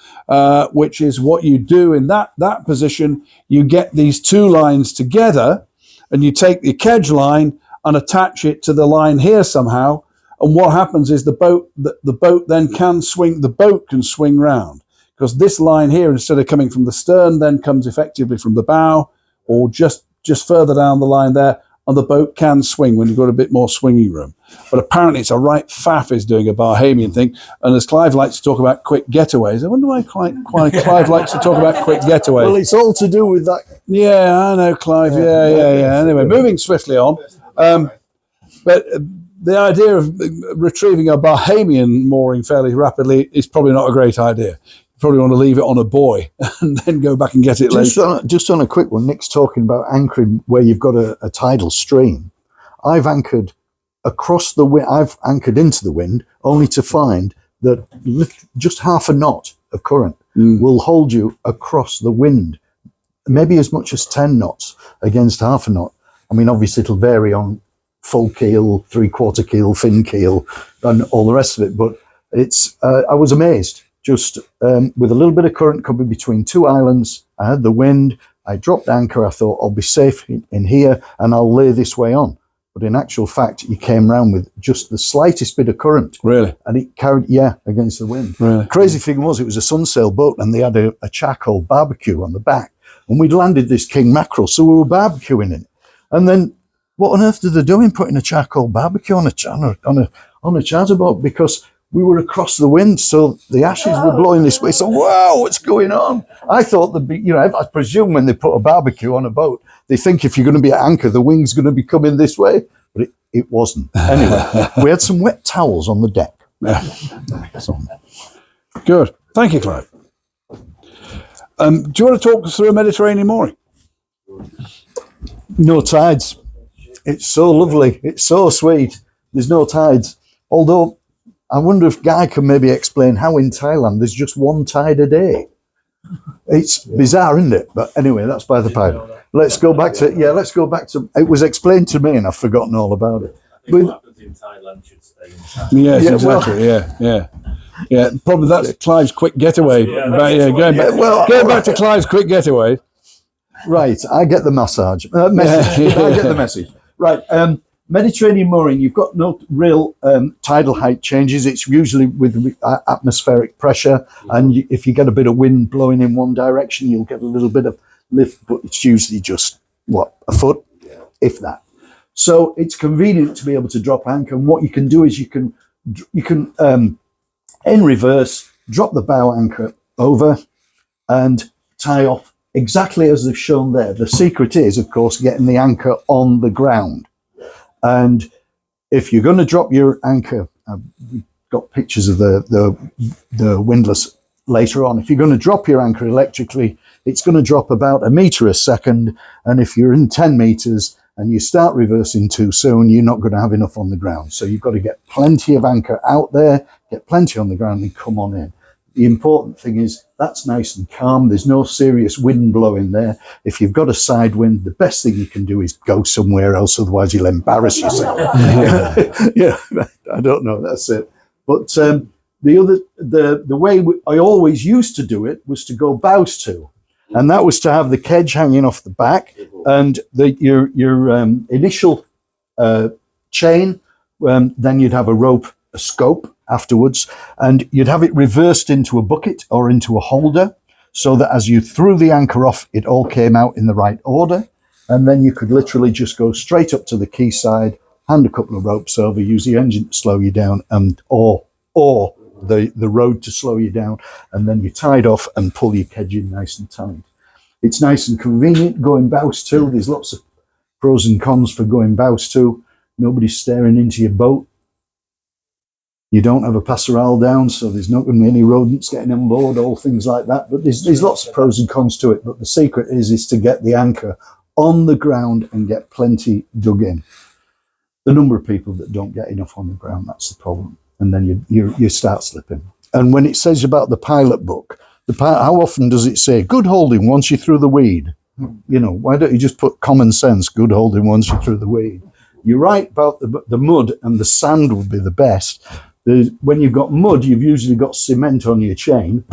which is what you do in that position. You get these 2 lines together, and you take your kedge line and attach it to the line here somehow. And what happens is the boat then can swing. The boat can swing round, because this line here, instead of coming from the stern, then comes effectively from the bow, or just further down the line there, and the boat can swing when you've got a bit more swinging room. But apparently it's a right faff is doing a Bahamian thing. And as Clive likes to talk about quick getaways, I wonder why Clive likes to talk about quick getaways. Well, it's all to do with that. Yeah, I know, Clive. Yeah. Anyway, moving swiftly on. But the idea of retrieving a Bahamian mooring fairly rapidly is probably not a great idea. You probably want to leave it on a buoy and then go back and get it later. Just on a quick one, Nick's talking about anchoring where you've got a tidal stream. I've anchored across the wind. I've anchored into the wind, only to find that just half a knot of current will hold you across the wind, maybe as much as 10 knots against half a knot. I mean, obviously it'll vary on full keel, 3/4 keel, fin keel, and all the rest of it. But it's I was amazed. Just with a little bit of current coming between 2 islands, I had the wind. I dropped anchor. I thought I'll be safe in here, and I'll lay this way on. But in actual fact, you came round with just the slightest bit of current. Really? And it carried, against the wind. Really? Crazy thing was, it was a sunsail boat, and they had a charcoal barbecue on the back. And we'd landed this king mackerel, so we were barbecuing it. And then, what on earth did they do in putting a charcoal barbecue on a charter boat? Because we were across the wind, so the ashes were blowing this way. So, wow, what's going on? I thought I presume when they put a barbecue on a boat, they think if you're going to be at anchor, the wing's going to be coming this way. But it wasn't. Anyway, we had some wet towels on the deck. Good. Thank you, Clive. Do you want to talk us through a Mediterranean mooring? No tides. It's so lovely. It's so sweet. There's no tides. Although, I wonder if Guy can maybe explain how in Thailand there's just 1 tide a day. It's bizarre, isn't it? But anyway, that's by the by. Let's go back to, it was explained to me and I've forgotten all about it. What happens in Thailand should stay in Thailand. Yes, Yeah, exactly. Yeah, probably that's Clive's quick getaway. Going back to Clive's quick getaway. Right, I get the message. I get the message. Right, Mediterranean mooring, you've got no real tidal height changes. It's usually with atmospheric pressure, and if you get a bit of wind blowing in one direction, you'll get a little bit of lift, but it's usually just, a foot, if that. So it's convenient to be able to drop anchor, and what you can do is you can in reverse, drop the bow anchor over, and tie off exactly as they've shown there. The secret is, of course, getting the anchor on the ground. And if you're going to drop your anchor, we've got pictures of the windlass later on. If you're going to drop your anchor electrically, it's going to drop about a metre a second. And if you're in 10 metres and you start reversing too soon, you're not going to have enough on the ground. So you've got to get plenty of anchor out there, get plenty on the ground and come on in. The important thing is that's nice and calm. There's no serious wind blowing there. If you've got a side wind, the best thing you can do is go somewhere else. Otherwise you'll embarrass yourself. Yeah, I don't know. That's it. But the way I always used to do it was to go bows to, and that was to have the kedge hanging off the back and your initial chain. Then you'd have a rope, a scope afterwards, and you'd have it reversed into a bucket or into a holder, so that as you threw the anchor off, it all came out in the right order, and then you could literally just go straight up to the quayside, hand a couple of ropes over, use the engine to slow you down, and or the road to slow you down, and then you tied off and pull your kedge in nice and tight. It's nice and convenient going bows to. There's lots of pros and cons for going bows to. Nobody's staring into your boat. You don't have a passerelle down, so there's not going to be any rodents getting on board, all things like that. But there's lots of pros and cons to it. But the secret is to get the anchor on the ground and get plenty dug in. The number of people that don't get enough on the ground, that's the problem. And then you start slipping. And when it says about the pilot book, how often does it say, good holding once you're through the weed? You know, why don't you just put common sense, good holding once you're through the weed? You're right about the mud, and the sand would be the best. When you've got mud, you've usually got cement on your chain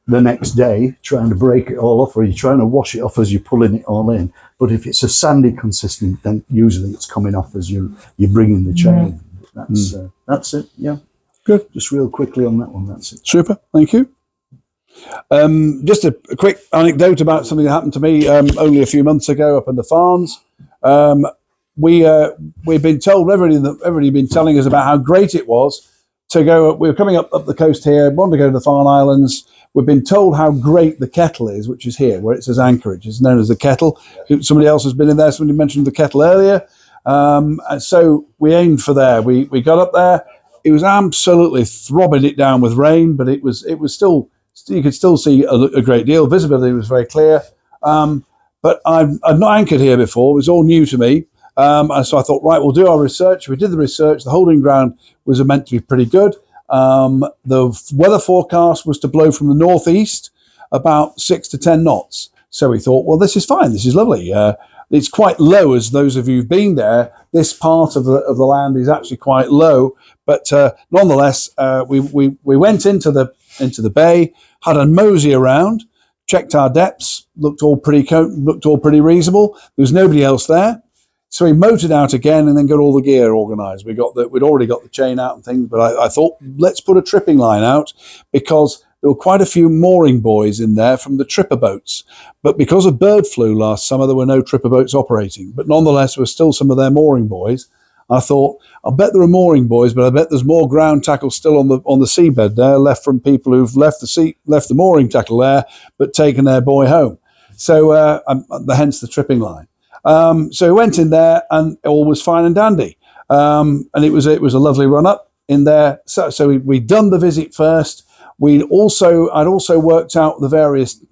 the next day, trying to break it all off, or you're trying to wash it off as you're pulling it all in. But if it's a sandy consistent, then usually it's coming off as you're bringing the chain. That's it. Yeah, good. Just real quickly on that one. That's it. Super. Thank you. Just a quick anecdote about something that happened to me only a few months ago up in the Farns. We've been told, everybody been telling us about how great it was to go. We were coming up the coast here, wanted to go to the Farne Islands. We've been told how great the Kettle is, which is here, where it says Anchorage. It's known as the Kettle. Somebody else has been in there. Somebody mentioned the Kettle earlier. And so we aimed for there. We got up there. It was absolutely throbbing it down with rain, but it was still, you could still see a great deal. Visibility was very clear. But I've not anchored here before. It was all new to me. And so I thought, right, we'll do our research. We did the research. The holding ground was meant to be pretty good. The weather forecast was to blow from the northeast about 6 to 10 knots. So we thought, well, this is fine. This is lovely. It's quite low, as those of you who've been there. This part of the land is actually quite low. But nonetheless, we went into the bay, had a mosey around, checked our depths, looked all pretty reasonable. There was nobody else there. So we motored out again and then got all the gear organised. We'd already got the chain out and things, but I thought, let's put a tripping line out, because there were quite a few mooring buoys in there from the tripper boats. But because of bird flu last summer, there were no tripper boats operating. But nonetheless, there were still some of their mooring buoys. I thought, I bet there are mooring buoys, but I bet there's more ground tackle still on the seabed there, left from people who've left the mooring tackle there, but taken their buoy home. So hence the tripping line. So we went in there and all was fine and dandy. And it was a lovely run up in there. So we'd done the visit first. I'd also worked out the various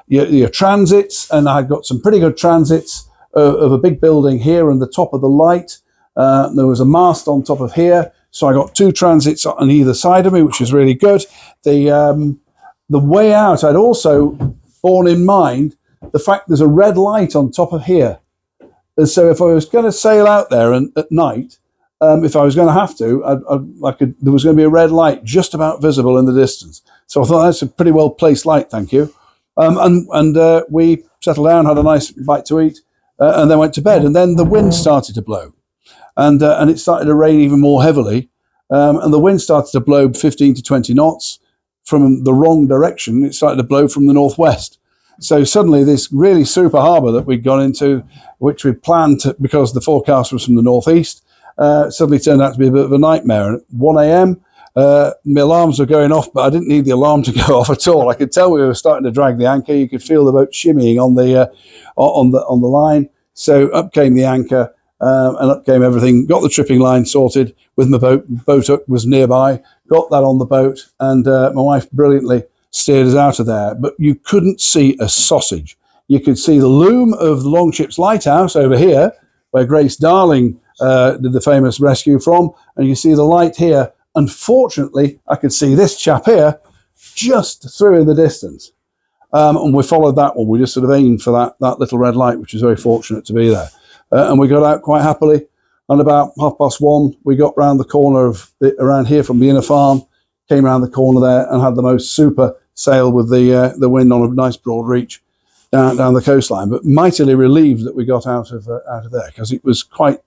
your transits, and I got some pretty good transits of a big building here and the top of the light. There was a mast on top of here. So I got 2 transits on either side of me, which is really good. The way out, I'd also borne in mind the fact there's a red light on top of here. And so if I was going to sail out there at night, if I was going to have to, there was going to be a red light just about visible in the distance. So I thought, that's a pretty well placed light, thank you. And we settled down, had a nice bite to eat, and then went to bed. And then the wind started to blow, and it started to rain even more heavily. And the wind started to blow 15 to 20 knots from the wrong direction. It started to blow from the northwest. So suddenly this really super harbour that we'd gone into, which we planned because the forecast was from the northeast, suddenly turned out to be a bit of a nightmare. And at 1 a.m., My alarms were going off, but I didn't need the alarm to go off at all. I could tell we were starting to drag the anchor. You could feel the boat shimmying on the line. So up came the anchor, and up came everything. Got the tripping line sorted with my boat. Boat hook was nearby. Got that on the boat, and my wife brilliantly steered us out of there. But you couldn't see a sausage. You could see the loom of the Longship's lighthouse over here, where Grace Darling did the famous rescue from, and you see the light here. Unfortunately, I could see this chap here just through in the distance. And we followed that one. We just sort of aimed for that little red light, which was very fortunate to be there. And we got out quite happily. And about 1:30, we got round the corner around here from the inner farm, came around the corner there and had the most super sail with the wind on a nice broad reach down the coastline. But mightily relieved that we got out of there, because it was quite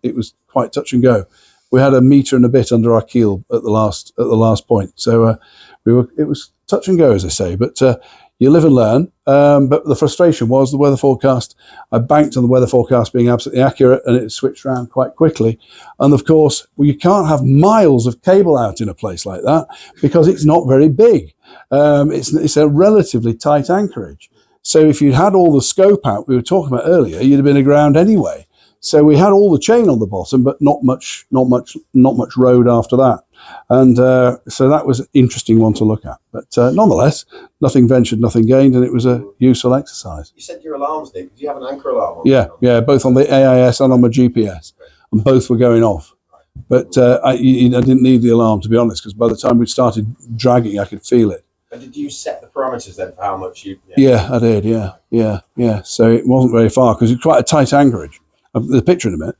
touch and go. We had a metre and a bit under our keel at the last point. So it was touch and go, as I say. But you live and learn. But the frustration was the weather forecast. I banked on the weather forecast being absolutely accurate, and it switched around quite quickly. And of course, you can't have miles of cable out in a place like that because it's not very big. It's a relatively tight anchorage. So if you'd had all the scope out we were talking about earlier, you'd have been aground anyway. So we had all the chain on the bottom, but not much road after that. And so that was an interesting one to look at. But nonetheless, nothing ventured, nothing gained, and it was a useful exercise. You said your alarms, Nick. Did you have an anchor alarm on? Yeah, both on the AIS and on my GPS, and both were going off. But I didn't need the alarm, to be honest, because by the time we started dragging, I could feel it. And did you set the parameters then for how much you? Yeah, I did. Yeah. So it wasn't very far because it's quite a tight anchorage. The picture in a minute.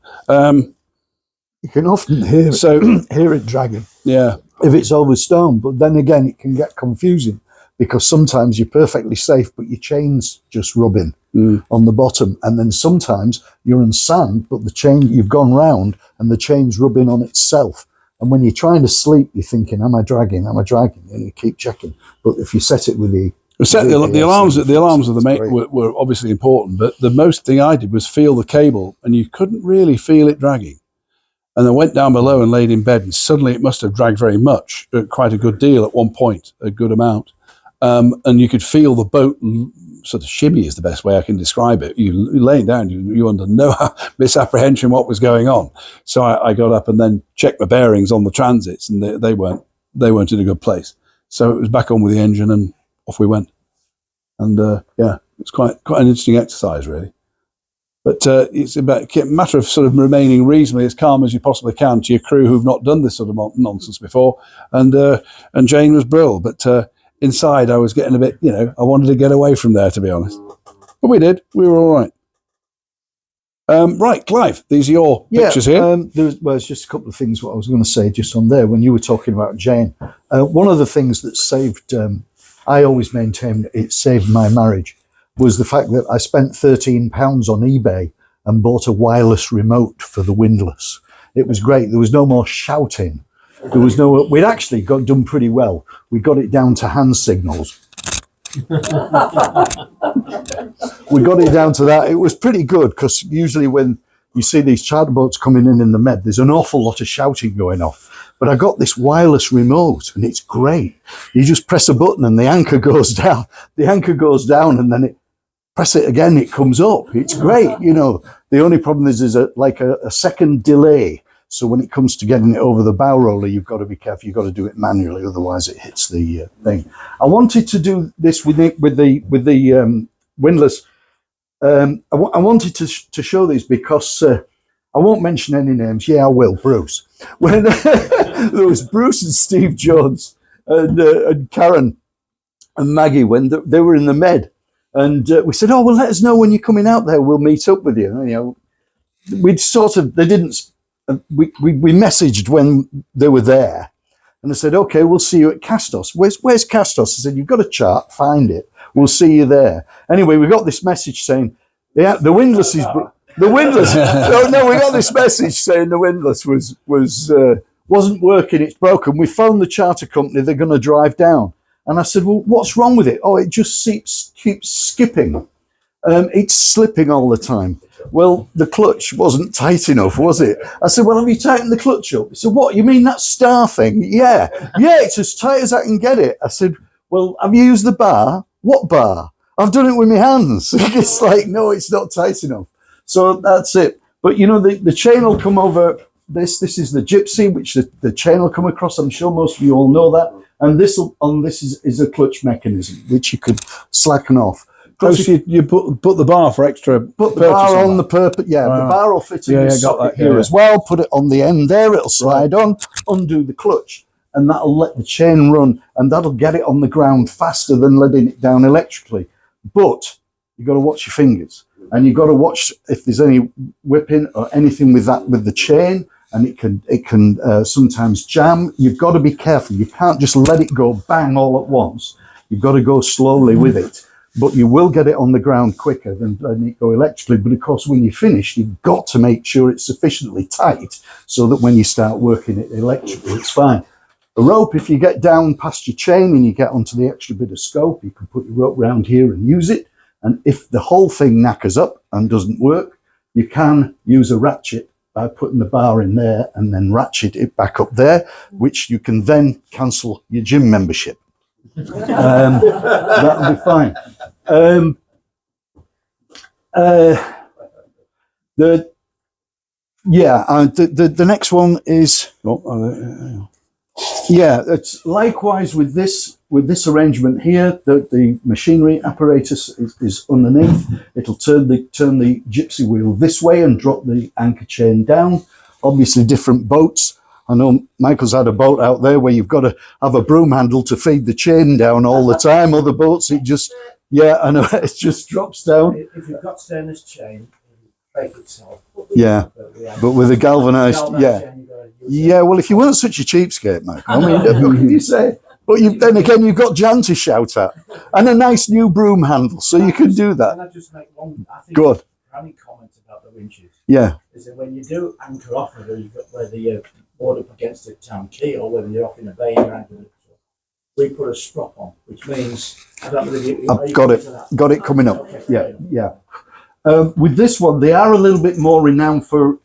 You can often hear it dragging. Yeah. If it's over stone, but then again, it can get confusing because sometimes you're perfectly safe, but your chain's just rubbing on the bottom, and then sometimes you're in sand, but the chain you've gone round and the chain's rubbing on itself. And when you're trying to sleep, you're thinking, "Am I dragging? Am I dragging?" And you keep checking. But if you set it with the alarms of the mate were obviously important, but the most thing I did was feel the cable, and you couldn't really feel it dragging. And I went down below and laid in bed, and suddenly it must have dragged very much, quite a good deal at one point, a good amount. And you could feel the boat sort of shimmy is the best way I can describe it. You laying down, you under no misapprehension what was going on. So I got up and then checked my bearings on the transits, and they weren't in a good place. So it was back on with the engine, and off we went. And it's quite an interesting exercise, really. But it's a matter of sort of remaining reasonably as calm as you possibly can to your crew who've not done this sort of nonsense before. And Jane was brilliant, but inside I was getting a bit, I wanted to get away from there, to be honest. But we did. We were all right. Right, Clive, these are your pictures here. There's just a couple of things what I was going to say just on there when you were talking about Jane. One of the things that saved, I always maintain it saved my marriage, was the fact that I spent £13 on eBay and bought a wireless remote for the windlass. It was great. There was no more shouting. We'd actually got done pretty well. We got it down to hand signals. We got it down to that. It was pretty good because usually when you see these charter boats coming in the Med, there's an awful lot of shouting going off. But I got this wireless remote and it's great. You just press a button and the anchor goes down. The anchor goes down and then press it again, it comes up. It's great. The only problem is a second delay. So when it comes to getting it over the bow roller, you've got to be careful. You've got to do it manually, otherwise it hits the thing. I wanted to do this with the windlass. I wanted to show these because I won't mention any names. Yeah, I will. Bruce. When there was Bruce and Steve Jones and Karen and Maggie when they were in the Med, and we said, "Oh, well, let us know when you're coming out there. We'll meet up with you." We'd they didn't. We messaged when they were there, and I said, "Okay, we'll see you at Castos." Where's Castos? I said, "You've got a chart. Find it. We'll see you there." Anyway, we got this message saying, "Yeah, the windlass is the windlass." No, we got this message saying the windlass wasn't working. It's broken. We phoned the charter company. They're going to drive down, and I said, "Well, what's wrong with it?" "Oh, it just keeps skipping. It's slipping all the time." Well, the clutch wasn't tight enough, was it? I said, well, have you tightened the clutch up? He said, what, you mean that star thing? Yeah, it's as tight as I can get it. I said, well, have you used the bar? What bar? I've done it with my hands. It's like, no, it's not tight enough. So that's it. But, you know, the chain will come over this. This is the gypsy, which the chain will come across. I'm sure most of you all know that. And this is a clutch mechanism, which you could slacken off. Oh, so you put the bar for extra. Put the bar on the purpose. Yeah, the bar will fit in this socket here as well. Put it on the end there. It'll slide on. Undo the clutch, and that'll let the chain run, and that'll get it on the ground faster than letting it down electrically. But you've got to watch your fingers, and you've got to watch if there's any whipping or anything with the chain, and it can sometimes jam. You've got to be careful. You can't just let it go bang all at once. You've got to go slowly with it. But you will get it on the ground quicker than letting it go electrically. But of course, when you're finished, you've got to make sure it's sufficiently tight so that when you start working it electrically, it's fine. A rope, if you get down past your chain and you get onto the extra bit of scope, you can put your rope round here and use it. And if the whole thing knackers up and doesn't work, you can use a ratchet by putting the bar in there and then ratchet it back up there, which you can then cancel your gym membership. That'll be fine. The next one is it's likewise with this arrangement here. The machinery apparatus is underneath. It'll turn the gypsy wheel this way and drop the anchor chain down. Obviously, different boats. I know Michael's had a boat out there where you've got to have a broom handle to feed the chain down all the time. Other boats, it just drops down. If you've got stainless chain, it'll break itself. Yeah, but with a galvanised, well, if you weren't such a cheapskate, Michael, I mean, what can you say? But then again, you've got Jan to shout at and a nice new broom handle, so you can do that. Can I just make one? I think Good. Any comment about the winches? Yeah. Is that when you do anchor off, whether you're moored up against a town quay or whether you're off in a bay and you're anchored, we put a strop on, which means I don't know if I've got it coming up. Okay, yeah. With this one, they are a little bit more renowned for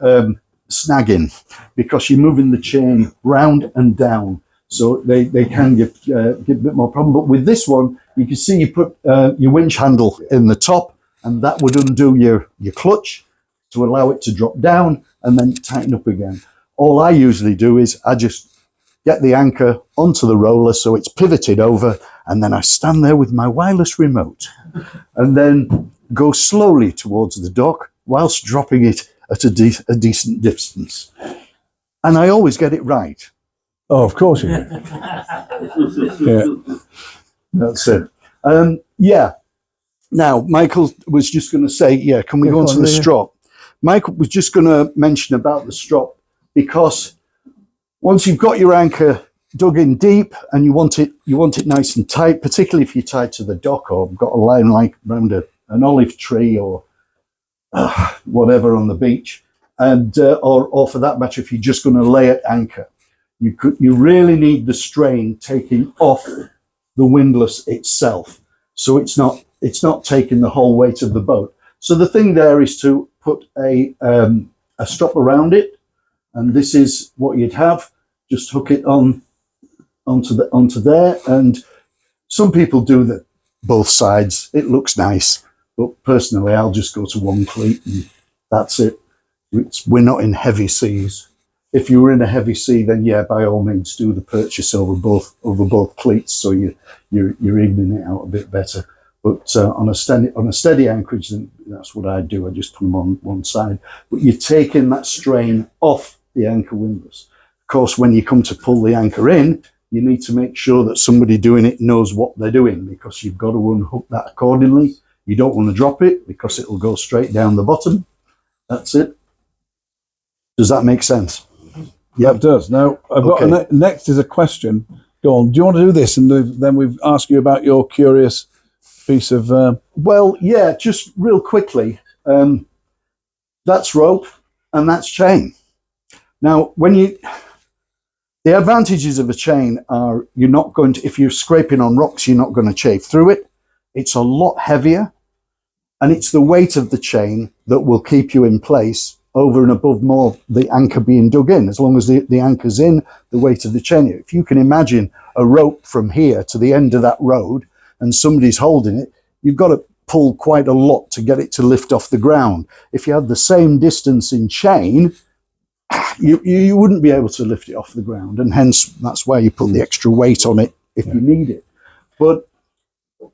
snagging because you're moving the chain round and down, so they can give a bit more problem. But with this one, you can see you put your winch handle in the top, and that would undo your clutch to allow it to drop down and then tighten up again. All I usually do is I just get the anchor onto the roller so it's pivoted over, and then I stand there with my wireless remote and then go slowly towards the dock whilst dropping it at a decent distance. And I always get it right. Oh, of course you do. Yeah. That's it. Now, Michael was just going to say, can we go on to the strop? Michael was just going to mention about the strop, because once you've got your anchor dug in deep and you want it nice and tight, particularly if you're tied to the dock or got a line like around an olive tree or whatever on the beach, and or for that matter, if you're just going to lay at anchor, you really need the strain taking off the windlass itself, so it's not taking the whole weight of the boat. So the thing there is to put a strop around it, and this is what you'd have. Just hook it onto there, and some people do that both sides. It looks nice, but personally, I'll just go to one cleat and that's it. We're not in heavy seas. If you were in a heavy sea, then by all means, do the purchase over both cleats, so you're evening it out a bit better. But on a steady anchorage, then that's what I do. I just put them on one side. But you're taking that strain off the anchor windlass. Of course, when you come to pull the anchor in, you need to make sure that somebody doing it knows what they're doing, because you've got to unhook that accordingly. You don't want to drop it because it will go straight down the bottom. That's it. Does that make sense? Yeah, it does. Now, I've got next is a question. Go on. Do you want to do this, and then we've asked you about your curious piece of? Just real quickly. That's rope and that's chain. Now, the advantages of a chain are you're not going to, if you're scraping on rocks, you're not going to chafe through it. It's a lot heavier. and it's the weight of the chain that will keep you in place over and above more the anchor being dug in. As long as the anchor's in, the weight of the chain. If you can imagine a rope from here to the end of that road and somebody's holding it, you've got to pull quite a lot to get it to lift off the ground. If you had the same distance in chain, you wouldn't be able to lift it off the ground, and hence that's why you put the extra weight on it if you need it. But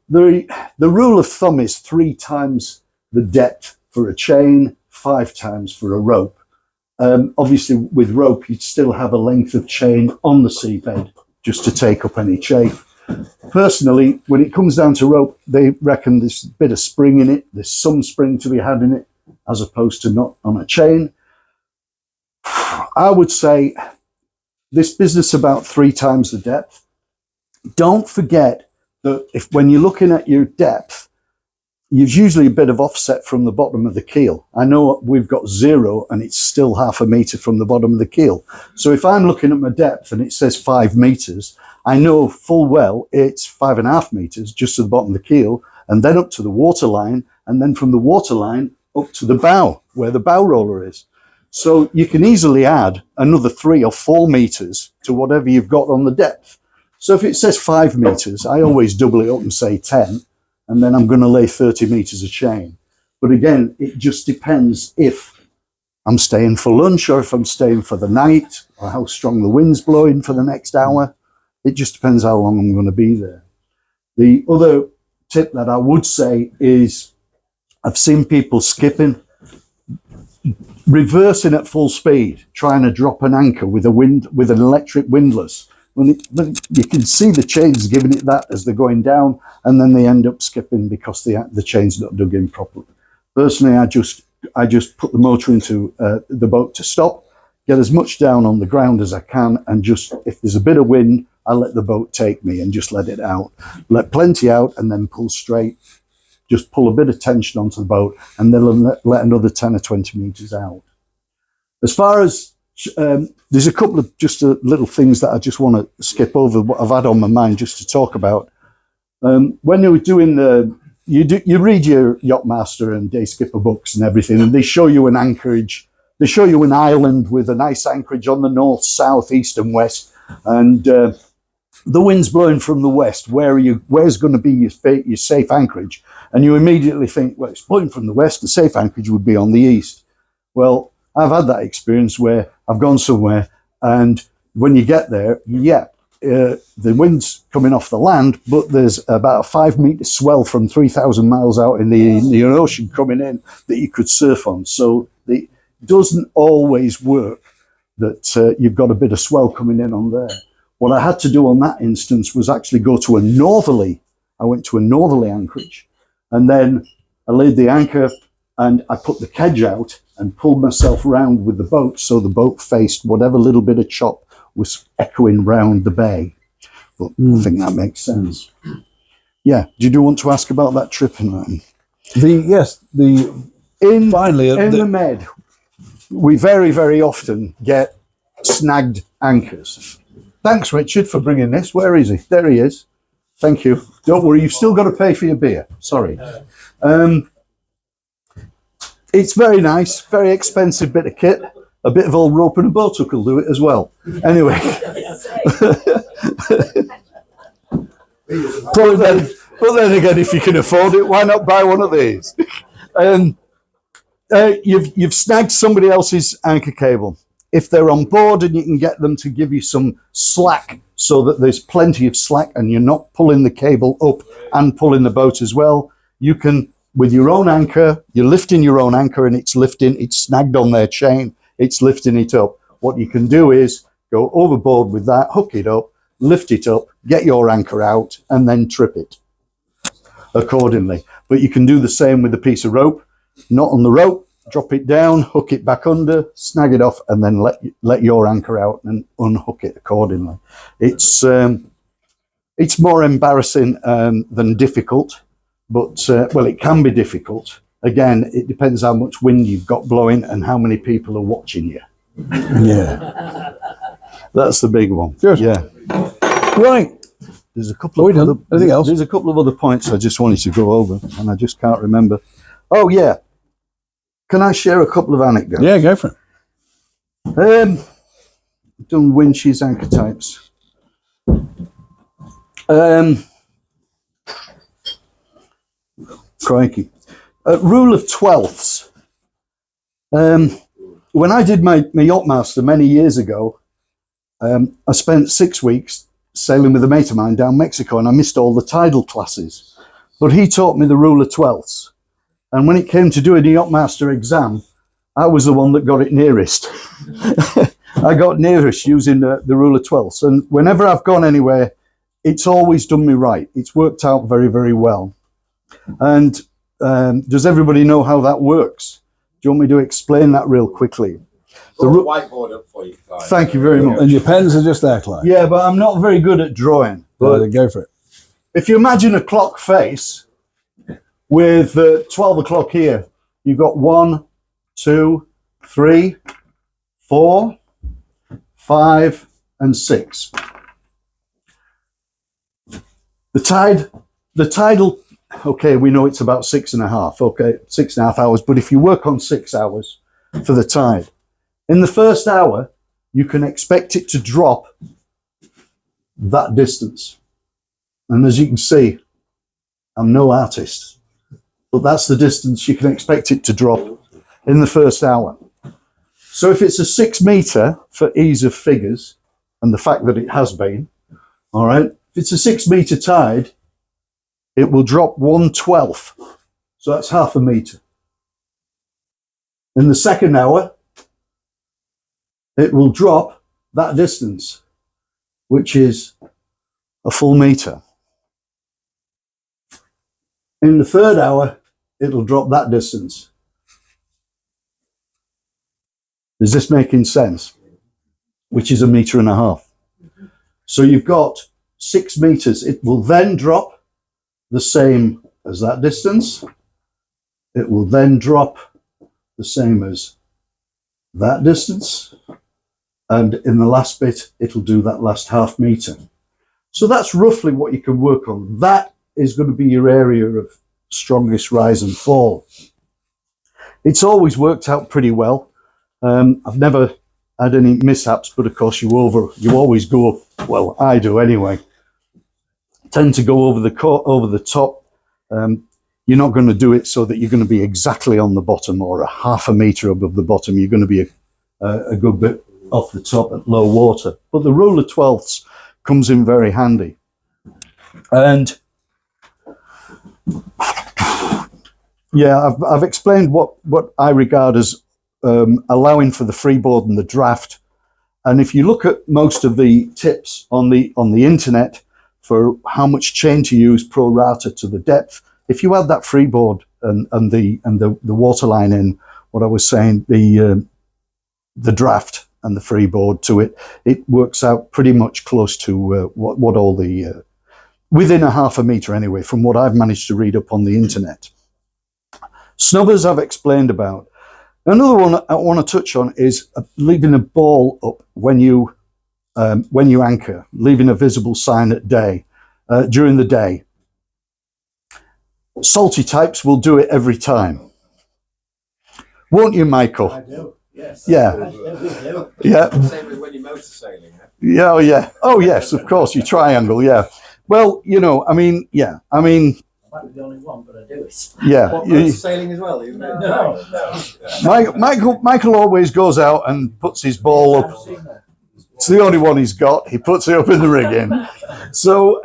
the rule of thumb is 3 times the depth for a chain, 5 times for a rope. Obviously, with rope, you'd still have a length of chain on the seabed just to take up any chafe. Personally, when it comes down to rope, they reckon there's a bit of spring in it. There's some spring to be had in it, as opposed to not on a chain. I would say this business about 3 times the depth. Don't forget that when you're looking at your depth, there's usually a bit of offset from the bottom of the keel. I know we've got 0 and it's still 0.5 metre from the bottom of the keel. So if I'm looking at my depth and it says 5 metres, I know full well it's 5.5 metres just to the bottom of the keel, and then up to the waterline, and then from the waterline up to the bow, where the bow roller is. So you can easily add another 3 or 4 metres to whatever you've got on the depth. So if it says 5 metres, I always double it up and say 10, and then I'm going to lay 30 metres of chain. But again, it just depends if I'm staying for lunch or if I'm staying for the night, or how strong the wind's blowing for the next hour. It just depends how long I'm going to be there. The other tip that I would say is I've seen people skipping, reversing at full speed, trying to drop an anchor with an electric windlass. When you can see the chains giving it that as they're going down, and then they end up skipping because the chain's not dug in properly. Personally, I just put the motor into the boat to stop, get as much down on the ground as I can, and just, if there's a bit of wind, I let the boat take me and just let it out. Let plenty out and then pull straight. Just pull a bit of tension onto the boat, and then let another 10 or 20 metres out. As far as there's a couple of just little things that I just want to skip over, what I've had on my mind just to talk about. When you were doing you read your Yachtmaster and Day Skipper books and everything, and they show you an anchorage. They show you an island with a nice anchorage on the north, south, east, and west, and the wind's blowing from the west. Where's going to be your safe anchorage? And you immediately think, well, it's blowing from the west. The safe anchorage would be on the east. Well, I've had that experience where I've gone somewhere, and when you get there, the wind's coming off the land, but there's about a 5 metre swell from 3,000 miles out in the ocean coming in that you could surf on. So it doesn't always work that you've got a bit of swell coming in on there. What I had to do on that instance was actually go to a northerly. I went to a northerly anchorage, and then I laid the anchor and I put the kedge out and pulled myself round with the boat, so the boat faced whatever little bit of chop was echoing round the bay. But I think that makes sense. Yeah. Did you want to ask about that tripping line? In the Med, we very, very often get snagged anchors. Thanks, Richard, for bringing this. Where is he? There he is. Thank you. Don't worry, you've still got to pay for your beer. Sorry. It's very nice, very expensive bit of kit. A bit of old rope and a boat hook will do it as well. Anyway. But then again, if you can afford it, why not buy one of these? You've snagged somebody else's anchor cable. If they're on board and you can get them to give you some slack so that there's plenty of slack and you're not pulling the cable up and pulling the boat as well, you can, with your own anchor, you're lifting your own anchor and it's snagged on their chain, it's lifting it up. What you can do is go overboard with that, hook it up, lift it up, get your anchor out, and then trip it accordingly. But you can do the same with a piece of rope, not on the rope, drop it down, hook it back under, snag it off, and then let your anchor out and unhook it accordingly. It's more embarrassing than difficult, but well, it can be difficult. Again, it depends how much wind you've got blowing and how many people are watching you. Yeah, that's the big one. Good. Yeah. Right. There's a couple of anything else? There's a couple of other points I just wanted to go over, and I just can't remember. Oh yeah. Can I share a couple of anecdotes? Yeah, go for it. Done winches, anchor types. Crikey. Rule of twelfths. When I did my yacht master many years ago, I spent 6 weeks sailing with a mate of mine down Mexico, and I missed all the tidal classes. But he taught me the rule of twelfths. And when it came to doing the yacht master exam, I was the one that got it nearest. I got nearest using the rule of twelfths. And whenever I've gone anywhere, it's always done me right. It's worked out very, very well. And does everybody know how that works? Do you want me to explain that real quickly? The whiteboard up for you, Clive. Thank you very much. And your pens are just there, Clive. Yeah, but I'm not very good at drawing. But Go for it. if you imagine a clock face with 12 o'clock here, you've got 1, 2, 3, 4, 5, and 6. The tidal, okay, we know it's about 6.5, okay, 6.5 hours, but if you work on 6 hours for the tide, in the first hour, you can expect it to drop that distance. And as you can see, I'm no artist, but that's the distance you can expect it to drop in the first hour. So if it's a 6 meter, for ease of figures, and the fact that it has been, all right, if it's a 6 meter tide, it will drop 1/12. So that's half a meter. In the second hour, it will drop that distance, which is a full meter. In the third hour, it'll drop that distance. Is this making sense? Which is 1.5 meters. So you've got 6 meters. It will then drop the same as that distance. It will then drop the same as that distance. And in the last bit, it'll do that last half meter. So that's roughly what you can work on. That is going to be your area of strongest rise and fall. It's always worked out pretty well. I've never had any mishaps, but of course you always go, well, I do anyway, tend to go over the top. You're not going to do it so that you're going to be exactly on the bottom or a half a meter above the bottom. You're going to be a good bit off the top at low water. But the rule of twelfths comes in very handy. And yeah, I've explained what I regard as allowing for the freeboard and the draft. And if you look at most of the tips on the internet for how much chain to use pro rata to the depth, if you add that freeboard and the waterline in, what I was saying, the draft and the freeboard to it, it works out pretty much close to what all the within a half a meter anyway, from what I've managed to read up on the internet. Snubbers I've explained about. Another one I want to touch on is leaving a ball up when you anchor, leaving a visible sign at day, during the day. Salty types will do it every time. Won't you, Michael? I do, yes. Yeah. Yeah. Same as when you're motor sailing. Yeah, oh yeah. Oh yes, of course, you triangle, yeah. Well, you know, I mean, yeah, I mean, I might be the only one, but I do it. yeah. What, motor sailing as well? Even Michael always goes out and puts his ball up. It's the only one he's got. He puts it up in the rigging. So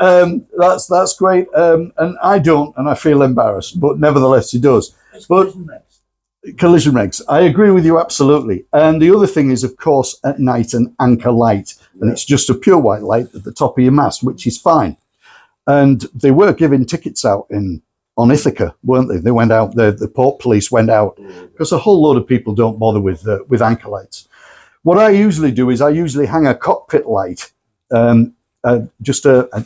that's great. And I don't, and I feel embarrassed, but nevertheless he does. But collision regs, I agree with you absolutely. And the other thing is, of course, at night an anchor light, and it's just a pure white light at the top of your mast, which is fine. And they were giving tickets out on Ithaca, weren't they? They went out. The port police went out because a whole load of people don't bother with anchor lights. What I usually do is I usually hang a cockpit light, just an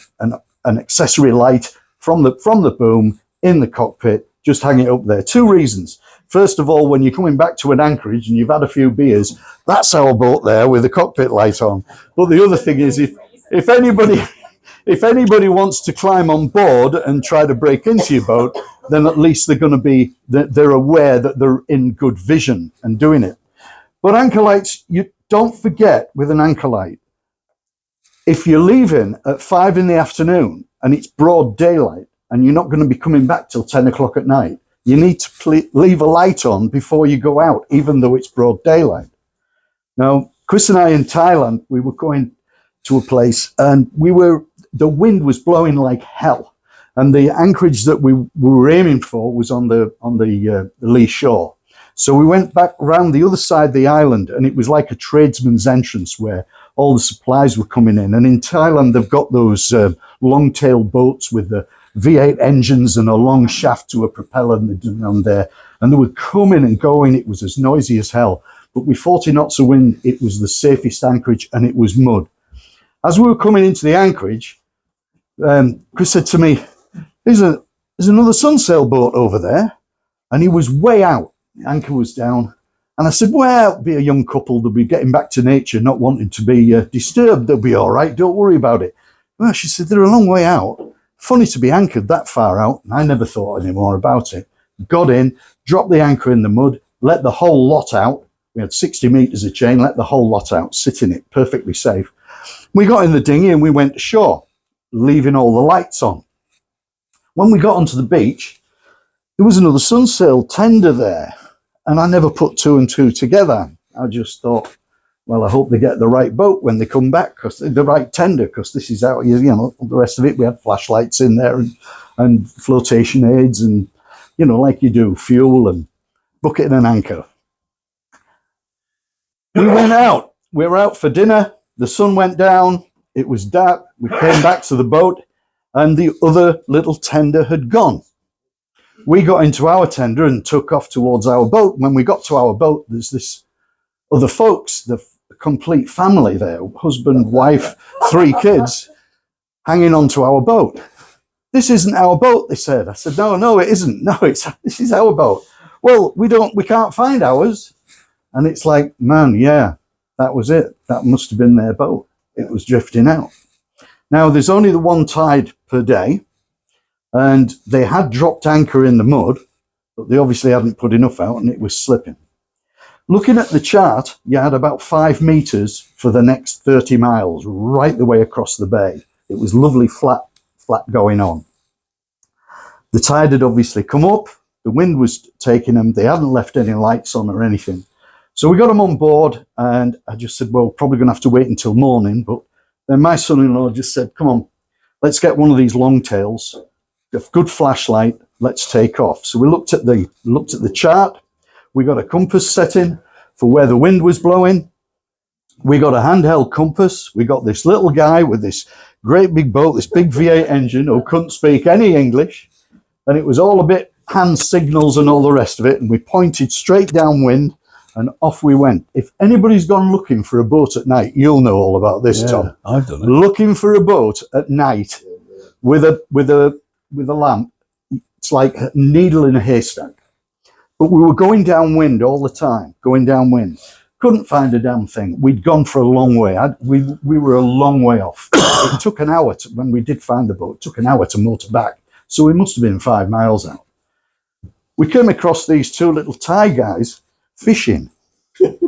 accessory light from the boom in the cockpit. Just hang it up there. 2 reasons. First of all, when you're coming back to an anchorage and you've had a few beers, that's our boat there with the cockpit light on. But the other thing is, if anybody wants to climb on board and try to break into your boat, then at least they're aware that they're in good vision and doing it. But anchor lights, you don't forget with an anchor light, if you're leaving at 5 in the afternoon and it's broad daylight and you're not going to be coming back till 10 o'clock at night, you need to leave a light on before you go out, even though it's broad daylight. Now, Chris and I in Thailand, we were going to a place and the wind was blowing like hell. And the anchorage that we were aiming for was on the lee shore. So we went back around the other side of the island, and it was like a tradesman's entrance where all the supplies were coming in. And in Thailand, they've got those long-tail boats with the V8 engines and a long shaft to a propeller down there. And they were coming and going. It was as noisy as hell. But with 40 knots of wind, it was the safest anchorage, and it was mud. As we were coming into the anchorage, Chris said to me, there's another sunsail boat over there. And he was way out. The anchor was down. And I said, well, it'll be a young couple. They'll be getting back to nature, not wanting to be disturbed. They'll be all right. Don't worry about it. Well, she said, they're a long way out. Funny to be anchored that far out. And I never thought any more about it. Got in, dropped the anchor in the mud, let the whole lot out. We had 60 meters of chain, let the whole lot out, sit in it, perfectly safe. We got in the dinghy and we went ashore, leaving all the lights on. When we got onto the beach, there was another sunsail tender there. And I never put two and two together. I just thought, well, I hope they get the right boat when they come back, because the right tender, because this is out, the rest of it, we had flashlights in there and flotation aids and, like you do, fuel and bucket and an anchor. We went out. We were out for dinner. The sun went down. It was dark. We came back to the boat and the other little tender had gone. We got into our tender and took off towards our boat. When we got to our boat, there's this other folks, the complete family there, husband, wife, 3 kids, hanging onto our boat. This isn't our boat, they said. I said, no, it isn't. No, this is our boat. Well, we can't find ours. And it's like, man, yeah, that was it. That must have been their boat. It was drifting out. Now, there's only the one tide per day. And they had dropped anchor in the mud, but they obviously hadn't put enough out and it was slipping. Looking at the chart, you had about 5 meters for the next 30 miles, right the way across the bay. It was lovely flat going on. The tide had obviously come up, the wind was taking them, they hadn't left any lights on or anything. So we got them on board and I just said, well, probably going to have to wait until morning. But then my son-in-law just said, come on, let's get one of these long tails. A good flashlight, let's take off. So we looked at the chart. We got a compass setting for where the wind was blowing. We got a handheld compass. We got this little guy with this great big boat, this big V8 engine who couldn't speak any English. And it was all a bit hand signals and all the rest of it. And we pointed straight downwind and off we went. If anybody's gone looking for a boat at night, you'll know all about this, Tom. I've done it. Looking for a boat at night with a lamp, it's like a needle in a haystack. But we were going downwind all the time, going downwind. Couldn't find a damn thing. We'd gone for a long way. We were a long way off. It took an hour when we did find the boat, it took an hour to motor back. So we must have been 5 miles out. We came across these 2 little Thai guys fishing. And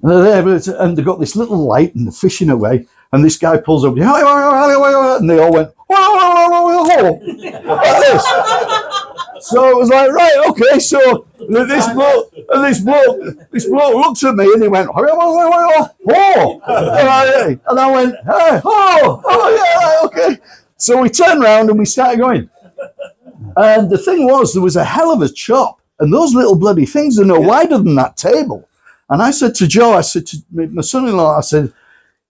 they're there, and they've got this little light and they're fishing away. And this guy pulls up, and they all went, like this. So it was like, right, okay, so this bloke looked at me and he went, oh, and I went, hey, yeah, okay. So we turned around and we started going. And the thing was, there was a hell of a chop, and those little bloody things are no wider than that table. And I said to Joe, I said to my son-in-law, I said,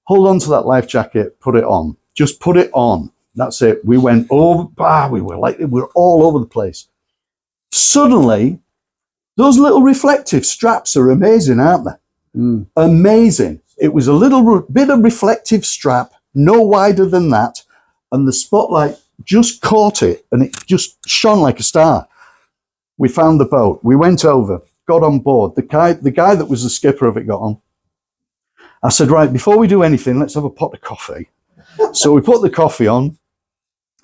hold on to that life jacket, put it on. Just put it on. That's it. We went over, we were all over the place. Suddenly, those little reflective straps are amazing, aren't they? Amazing. It was a little bit of reflective strap, no wider than that, and the spotlight just caught it, and it just shone like a star. We found the boat. We went over, got on board. The guy that was the skipper of it got on. I said, right, before we do anything, let's have a pot of coffee. So we put the coffee on.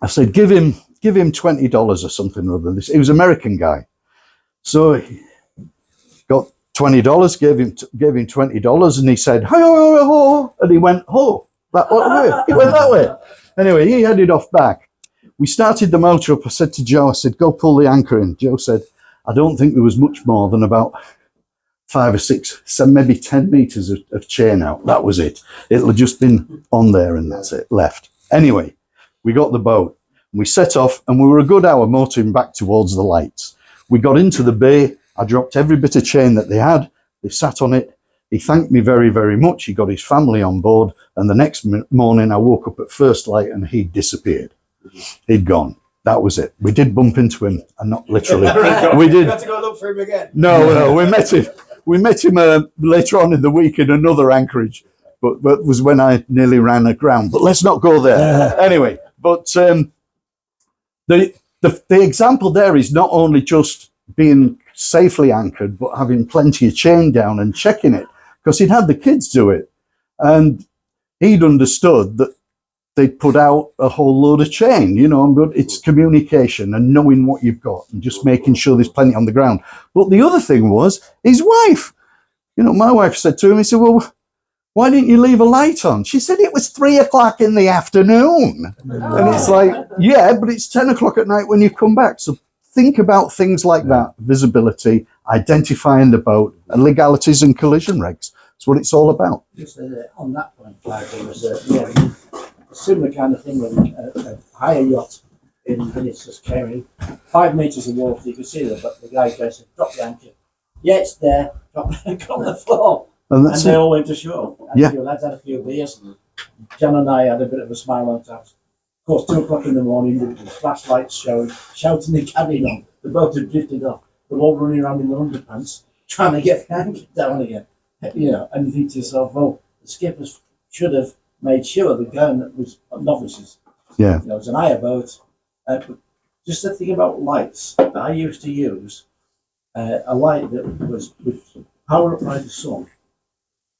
I said, give him give him $20 or something or other. He was an American guy. So he got $20, gave him $20, and he said, ho, ho, ho, ho, and he went, ho, that way. He went that way. Anyway, he headed off back. We started the motor up. I said to Joe, I said, go pull the anchor in. Joe said, I don't think there was much more than about 5 or 6, 7, maybe 10 meters of chain out. That was it. It'll have just been on there and that's it, left. Anyway, we got the boat. We set off and we were a good hour motoring back towards the lights. We got into the bay. I dropped every bit of chain that they had. They sat on it. He thanked me very, very much. He got his family on board. And the next morning I woke up at first light and he'd disappeared. He'd gone. That was it. We did bump into him, and not literally. We did. You had to go look for him again. No, we met him. We met him later on in the week in another anchorage, but it was when I nearly ran aground. But let's not go there. Anyway, but the example there is not only just being safely anchored, but having plenty of chain down and checking it, because he'd had the kids do it, and he'd understood that they'd put out a whole load of chain, but it's communication and knowing what you've got and just making sure there's plenty on the ground. But the other thing was his wife. My wife said to him, he said, well, why didn't you leave a light on? She said, it was 3 o'clock in the afternoon. And it's like, yeah, but it's 10 o'clock at night when you come back. So think about things like that, visibility, identifying the boat, and legalities and collision regs. That's what it's all about. Just on that point, Clive, there was a similar kind of thing with a higher yacht in Venice carrying 5 meters of water. You could see them, but the guy goes, drop the anchor. Yeah, it's there. Drop the anchor on the floor. And they all went ashore. And the lads had a few beers. John and I had a bit of a smile on top. Of course, 2 o'clock in the morning, with the flashlights showing, shouting and carrying on. The boat had drifted off. They're all running around in their underpants, trying to get the anchor down again. And you think to yourself, well, the skippers should have made sure the gun was novices. Yeah. It was an higher boat. Just the thing about lights that I used to use, a light that was with power up by the sun,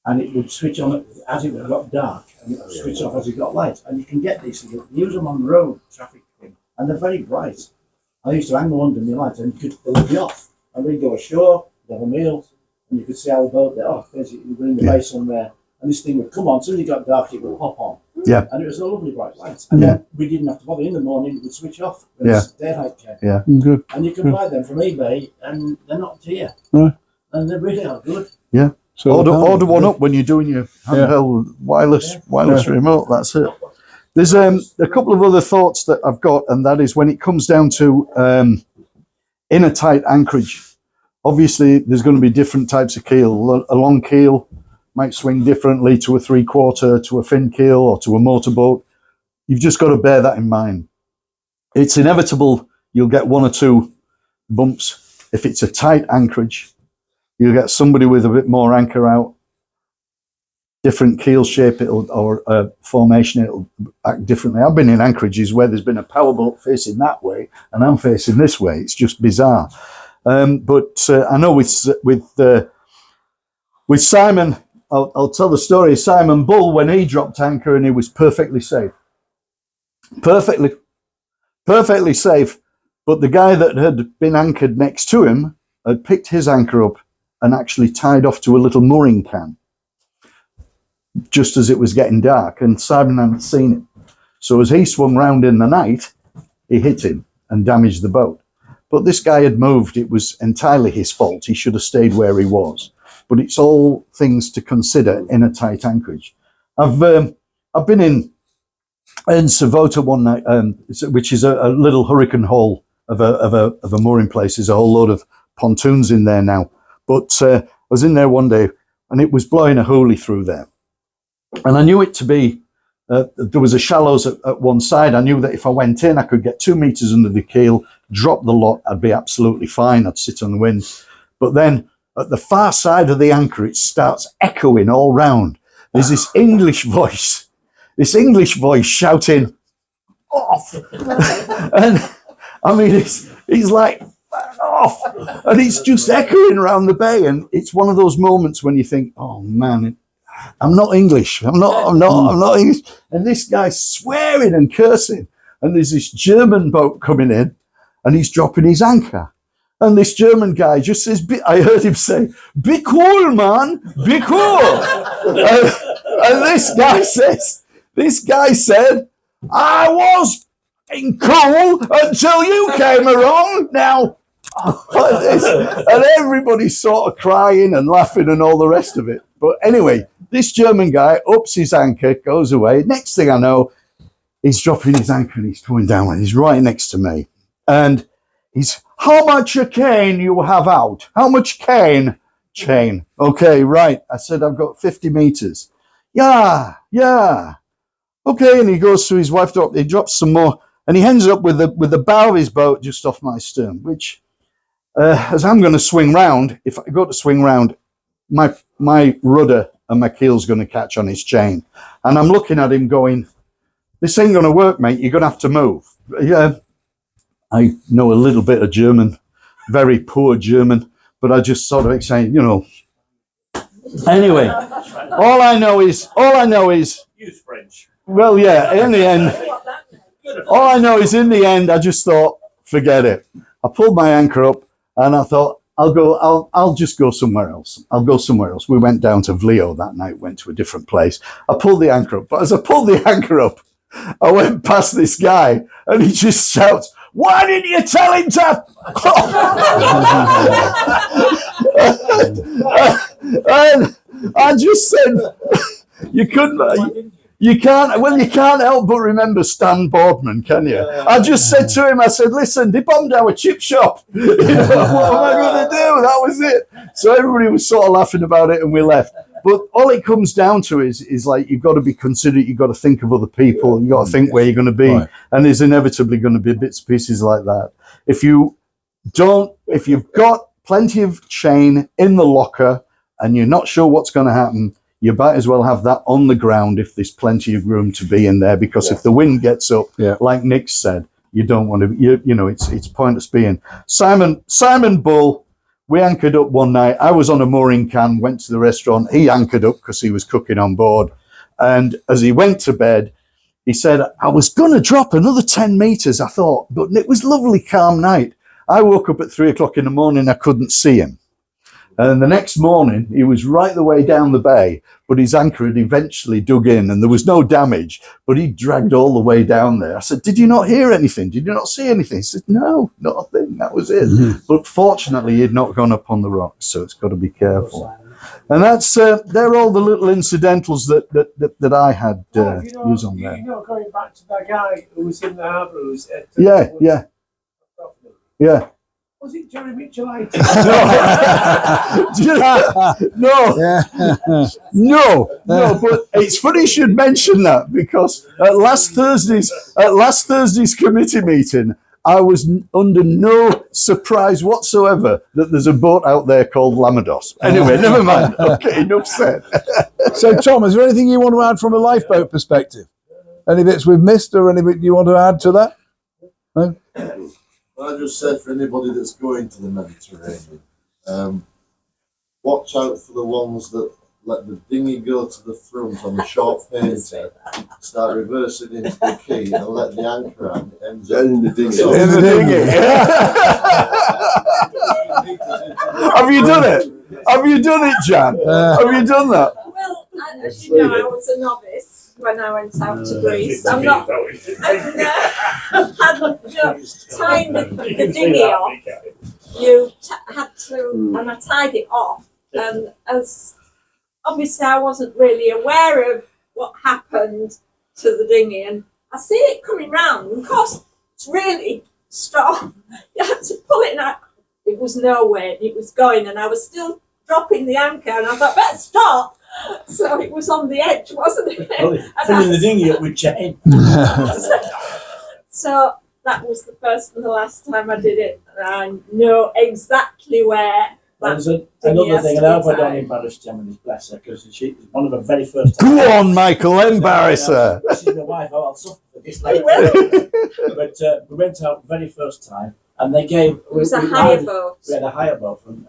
and it would switch on as it got dark, and it would switch off as it got light. And you can get these, use them on the road traffic thing, and they're very bright. I used to hang them under my light, and they would be off. And we'd go ashore, have a meal, and you could see how the boat there. Oh, there's you were in the bay somewhere. And this thing would come on, as soon as it got dark, it would pop on. Yeah. And it was a lovely bright light. And then we didn't have to bother in the morning, it would switch off when daylight came. Yeah, good. And you can buy them from eBay, and they're not dear. Right. And they really are good. Yeah. So order one up when you're doing your handheld wireless remote. That's it. There's a couple of other thoughts that I've got, and that is when it comes down to in a tight anchorage. Obviously, there's going to be different types of keel. A long keel might swing differently to a 3/4, to a fin keel, or to a motorboat. You've just got to bear that in mind. It's inevitable you'll get 1 or 2 bumps. If it's a tight anchorage, you'll get somebody with a bit more anchor out, different keel shape or formation, it'll act differently. I've been in anchorages where there's been a powerboat facing that way and I'm facing this way. It's just bizarre. But I know with Simon, I'll tell the story of Simon Bull when he dropped anchor and he was perfectly safe. Perfectly safe. But the guy that had been anchored next to him had picked his anchor up and actually tied off to a little mooring can just as it was getting dark, and Simon hadn't seen it. So as he swung round in the night, he hit him and damaged the boat. But this guy had moved. It was entirely his fault. He should have stayed where he was. But it's all things to consider in a tight anchorage. I've been in Savota one night, which is a little hurricane hole of a mooring place. There's a whole load of pontoons in there now. But I was in there one day and it was blowing a hoolie through there. And I knew it to be, there was a shallows at one side. I knew that if I went in, I could get 2 meters under the keel, drop the lot, I'd be absolutely fine. I'd sit on the wind. But then at the far side of the anchor, it starts echoing all round. There's this English voice shouting, off. And I mean, he's like, off. And it's just echoing around the bay. And it's one of those moments when you think, oh man, I'm not English. I'm not English. And this guy's swearing and cursing. and there's this German boat coming in, and he's dropping his anchor. And this German guy just says, I heard him say, "Be cool, man, be cool." and this guy said, "I was in cool until you came along." Now, like this. And everybody's sort of crying and laughing and all the rest of it. But anyway, this German guy ups his anchor, goes away. Next thing I know, he's dropping his anchor and he's coming down and he's right next to me. And he's, "How much a cane you have out? How much cane?" Chain. "Okay, right." I said, "I've got 50 meters. Yeah. Okay, and he goes to his wife, he drops some more, and he ends up with the bow of his boat just off my stern, which, as I'm going to swing round, if I go to swing round, my rudder and my keel's going to catch on his chain. And I'm looking at him going, "This ain't going to work, mate. You're going to have to move." Yeah, I know a little bit of German, very poor German, but I just sort of saying, Anyway, all I know is, Use French. well, yeah, in the end, all I know is in the end, I just thought, forget it. I pulled my anchor up and I thought, I'll just go somewhere else. I'll go somewhere else. We went down to Vlio that night, went to a different place. I pulled the anchor up, but as I pulled the anchor up, I went past this guy and he just shouts, "Why didn't you tell him to?" And I just said, you can't help but remember Stan Boardman, can you? I just said to him, I said, "Listen, they bombed our chip shop. What am I going to do?" That was it. So everybody was sort of laughing about it and we left. But all it comes down to is like, you've got to be considerate, you've got to think of other people, you've got to think where you're going to be. Right. And there's inevitably going to be bits and pieces like that. If you've got plenty of chain in the locker and you're not sure what's going to happen, you might as well have that on the ground if there's plenty of room to be in there, because if the wind gets up, like Nick said, you don't want to, it's pointless being. Simon Bull, we anchored up one night. I was on a mooring can, went to the restaurant. He anchored up because he was cooking on board. And as he went to bed, he said, "I was going to drop another 10 meters, I thought, but it was a lovely, calm night." I woke up at 3 o'clock in the morning. I couldn't see him. And the next morning, he was right the way down the bay, but his anchor had eventually dug in and there was no damage, but he dragged all the way down there. I said, "Did you not hear anything? Did you not see anything?" He said, "No, not a thing. That was it." Mm-hmm. But fortunately, he'd not gone up on the rocks, so it's got to be careful. And that's they're all the little incidentals that I had use on there. Going back to that guy who was in the harbour, who was at Yeah. Was it Jerry Mitchellite? No. But it's funny you should mention that, because at last Thursday's committee meeting, I was under no surprise whatsoever that there's a boat out there called Lamados. Anyway, never mind. Okay, enough said. So, Tom, is there anything you want to add from a lifeboat perspective? Any bits we've missed or anything you want to add to that? No? I just said, for anybody that's going to the Mediterranean, watch out for the ones that let the dinghy go to the front on the short painter, start reversing into the quay and let the anchor out, and it ends up in the dinghy. In the dinghy. Have you done it? Have you done it, Jan? Have you done that? Well, as you know, I was a novice when I went out to Greece. I'm not. Hadn't tied the dinghy off. You had to, and I tied it off. And as obviously I wasn't really aware of what happened to the dinghy, and I see it coming round. And of course, it's really strong. You had to pull it out. It was nowhere. It was going, and I was still dropping the anchor. And I thought, "Let's stop." So it was on the edge, wasn't it? Filling the dinghy up with chain. So that was the first and the last time I did it. I know exactly where. There's another thing, and I hope I don't embarrass Gemini, bless her, because she's one of the very first times. Go on, Michael, embarrass her. This is my wife, I'll suffer for this later. But we went out the very first time, and they gave. It was a hire boat. We had a hire boat from.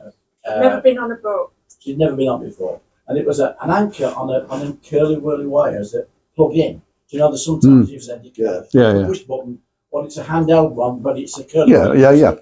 Never been on a boat. She'd never been on before. And it was an anchor on curly whirly wires that plug in. you know, there's sometimes you said you can Yeah. push button, or it's a handheld one, but it's a curly. Yeah.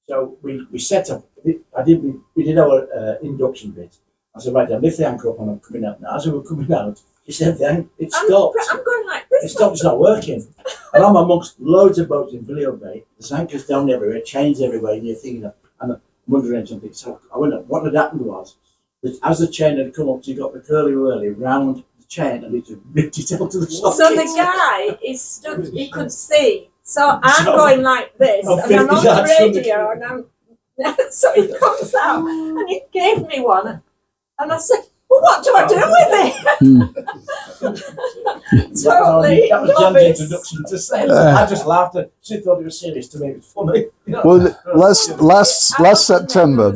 So we set up. We did our induction bit. I said, right, I lift the anchor up and I'm coming out. Now, as we were coming out, he said, it stopped. I'm going like this. It stopped. It's not working. And I'm amongst loads of boats in Villiers Bay. There's anchors down everywhere, chains everywhere, and you're thinking, and I'm wondering something. So I went up. What had happened was that as the chain had come up, you got the curly whirly round the chain, and it just ripped it out to the socket. So the guy is stood. He could see. So I'm going like this, and I'm on the radio, and I'm. So he comes out, and he gave me one, and I said, "Well, what do I do with it?" Totally. That was Jan's introduction to say. I just laughed at. She thought it was serious. To me, it was funny. You know? Well, last September.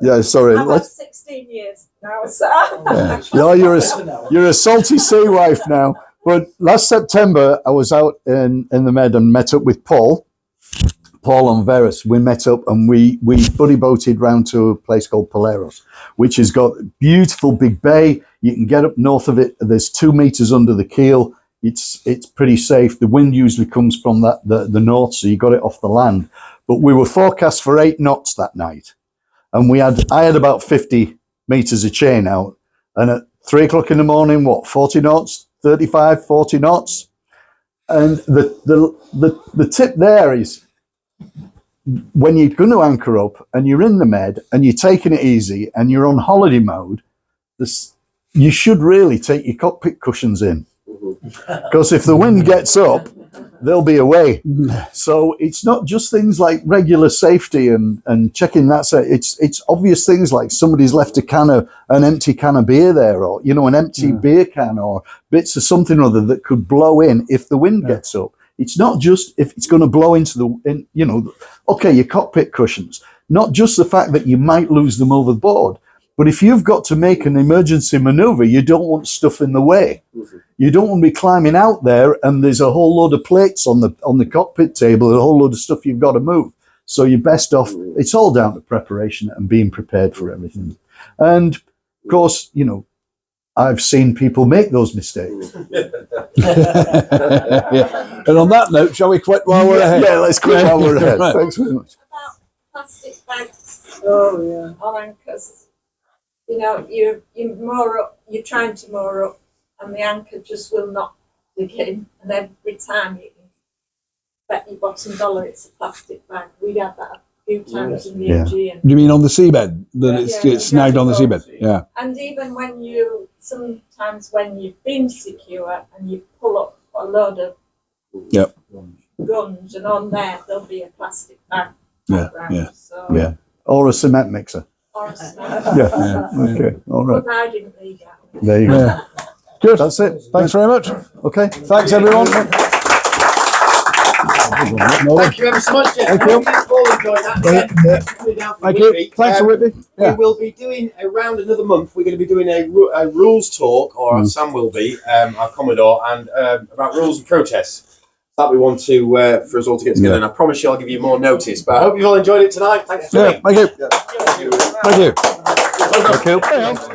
Yeah, sorry. I've had 16 years now, so. Yeah, you're a salty sea wife now. But last September, I was out in the Med and met up with Paul and Veris. We met up and we buddy boated round to a place called Paleros, which has got a beautiful big bay. You can get up north of it. There's 2 meters under the keel. It's pretty safe. The wind usually comes from the north, so you got it off the land. But we were forecast for 8 knots that night, and I had about 50 meters of chain out, and at 3 o'clock in the morning, 40 knots, 35, 40 knots, and the tip there is, when you're going to anchor up and you're in the Med and you're taking it easy and you're on holiday mode, you should really take your cockpit cushions in, because if the wind gets up, they'll be away. So it's not just things like regular safety and checking that. It's obvious things like somebody's left an empty can of beer there, or an empty beer can, or bits of something or other that could blow in if the wind gets up. It's not just if it's going to blow into your cockpit cushions, not just the fact that you might lose them overboard, but if you've got to make an emergency maneuver, you don't want stuff in the way. You don't want to be climbing out there and there's a whole load of plates on the cockpit table, a whole load of stuff you've got to move. So you're best off. It's all down to preparation and being prepared for everything. And of course, I've seen people make those mistakes. Yeah. And on that note, shall we quit while we're ahead? Yeah, let's quit while we're ahead. Right. Thanks very much. About plastic bags. On anchors. You moor up. You're trying to moor up, and the anchor just will not dig in. And every time you can bet your bottom dollar it's a plastic bag. We had that a few times in the Aegean. Do you mean on the seabed? That it's snagged on the seabed? Yeah. And even sometimes when you've been secure and you pull up a load of guns, and on there'll be a plastic bag. Yeah. Or a cement mixer. Or a cement. Okay. All right. But I didn't leave that. There you go. Yeah. Good. That's it. Thanks very much. Okay. Thanks, everyone. Thank you ever so much, Jeff. Thank you. All enjoyed that. Thank you. Thanks for Whitby. We will be doing around another month. We're going to be doing a rules talk, or Sam will be, our Commodore, and about rules and protests that we want to for us all to get together. And I promise you, I'll give you more notice. But I hope you've all enjoyed it tonight. Thanks for Thank you. Thank you. Thank you. Okay.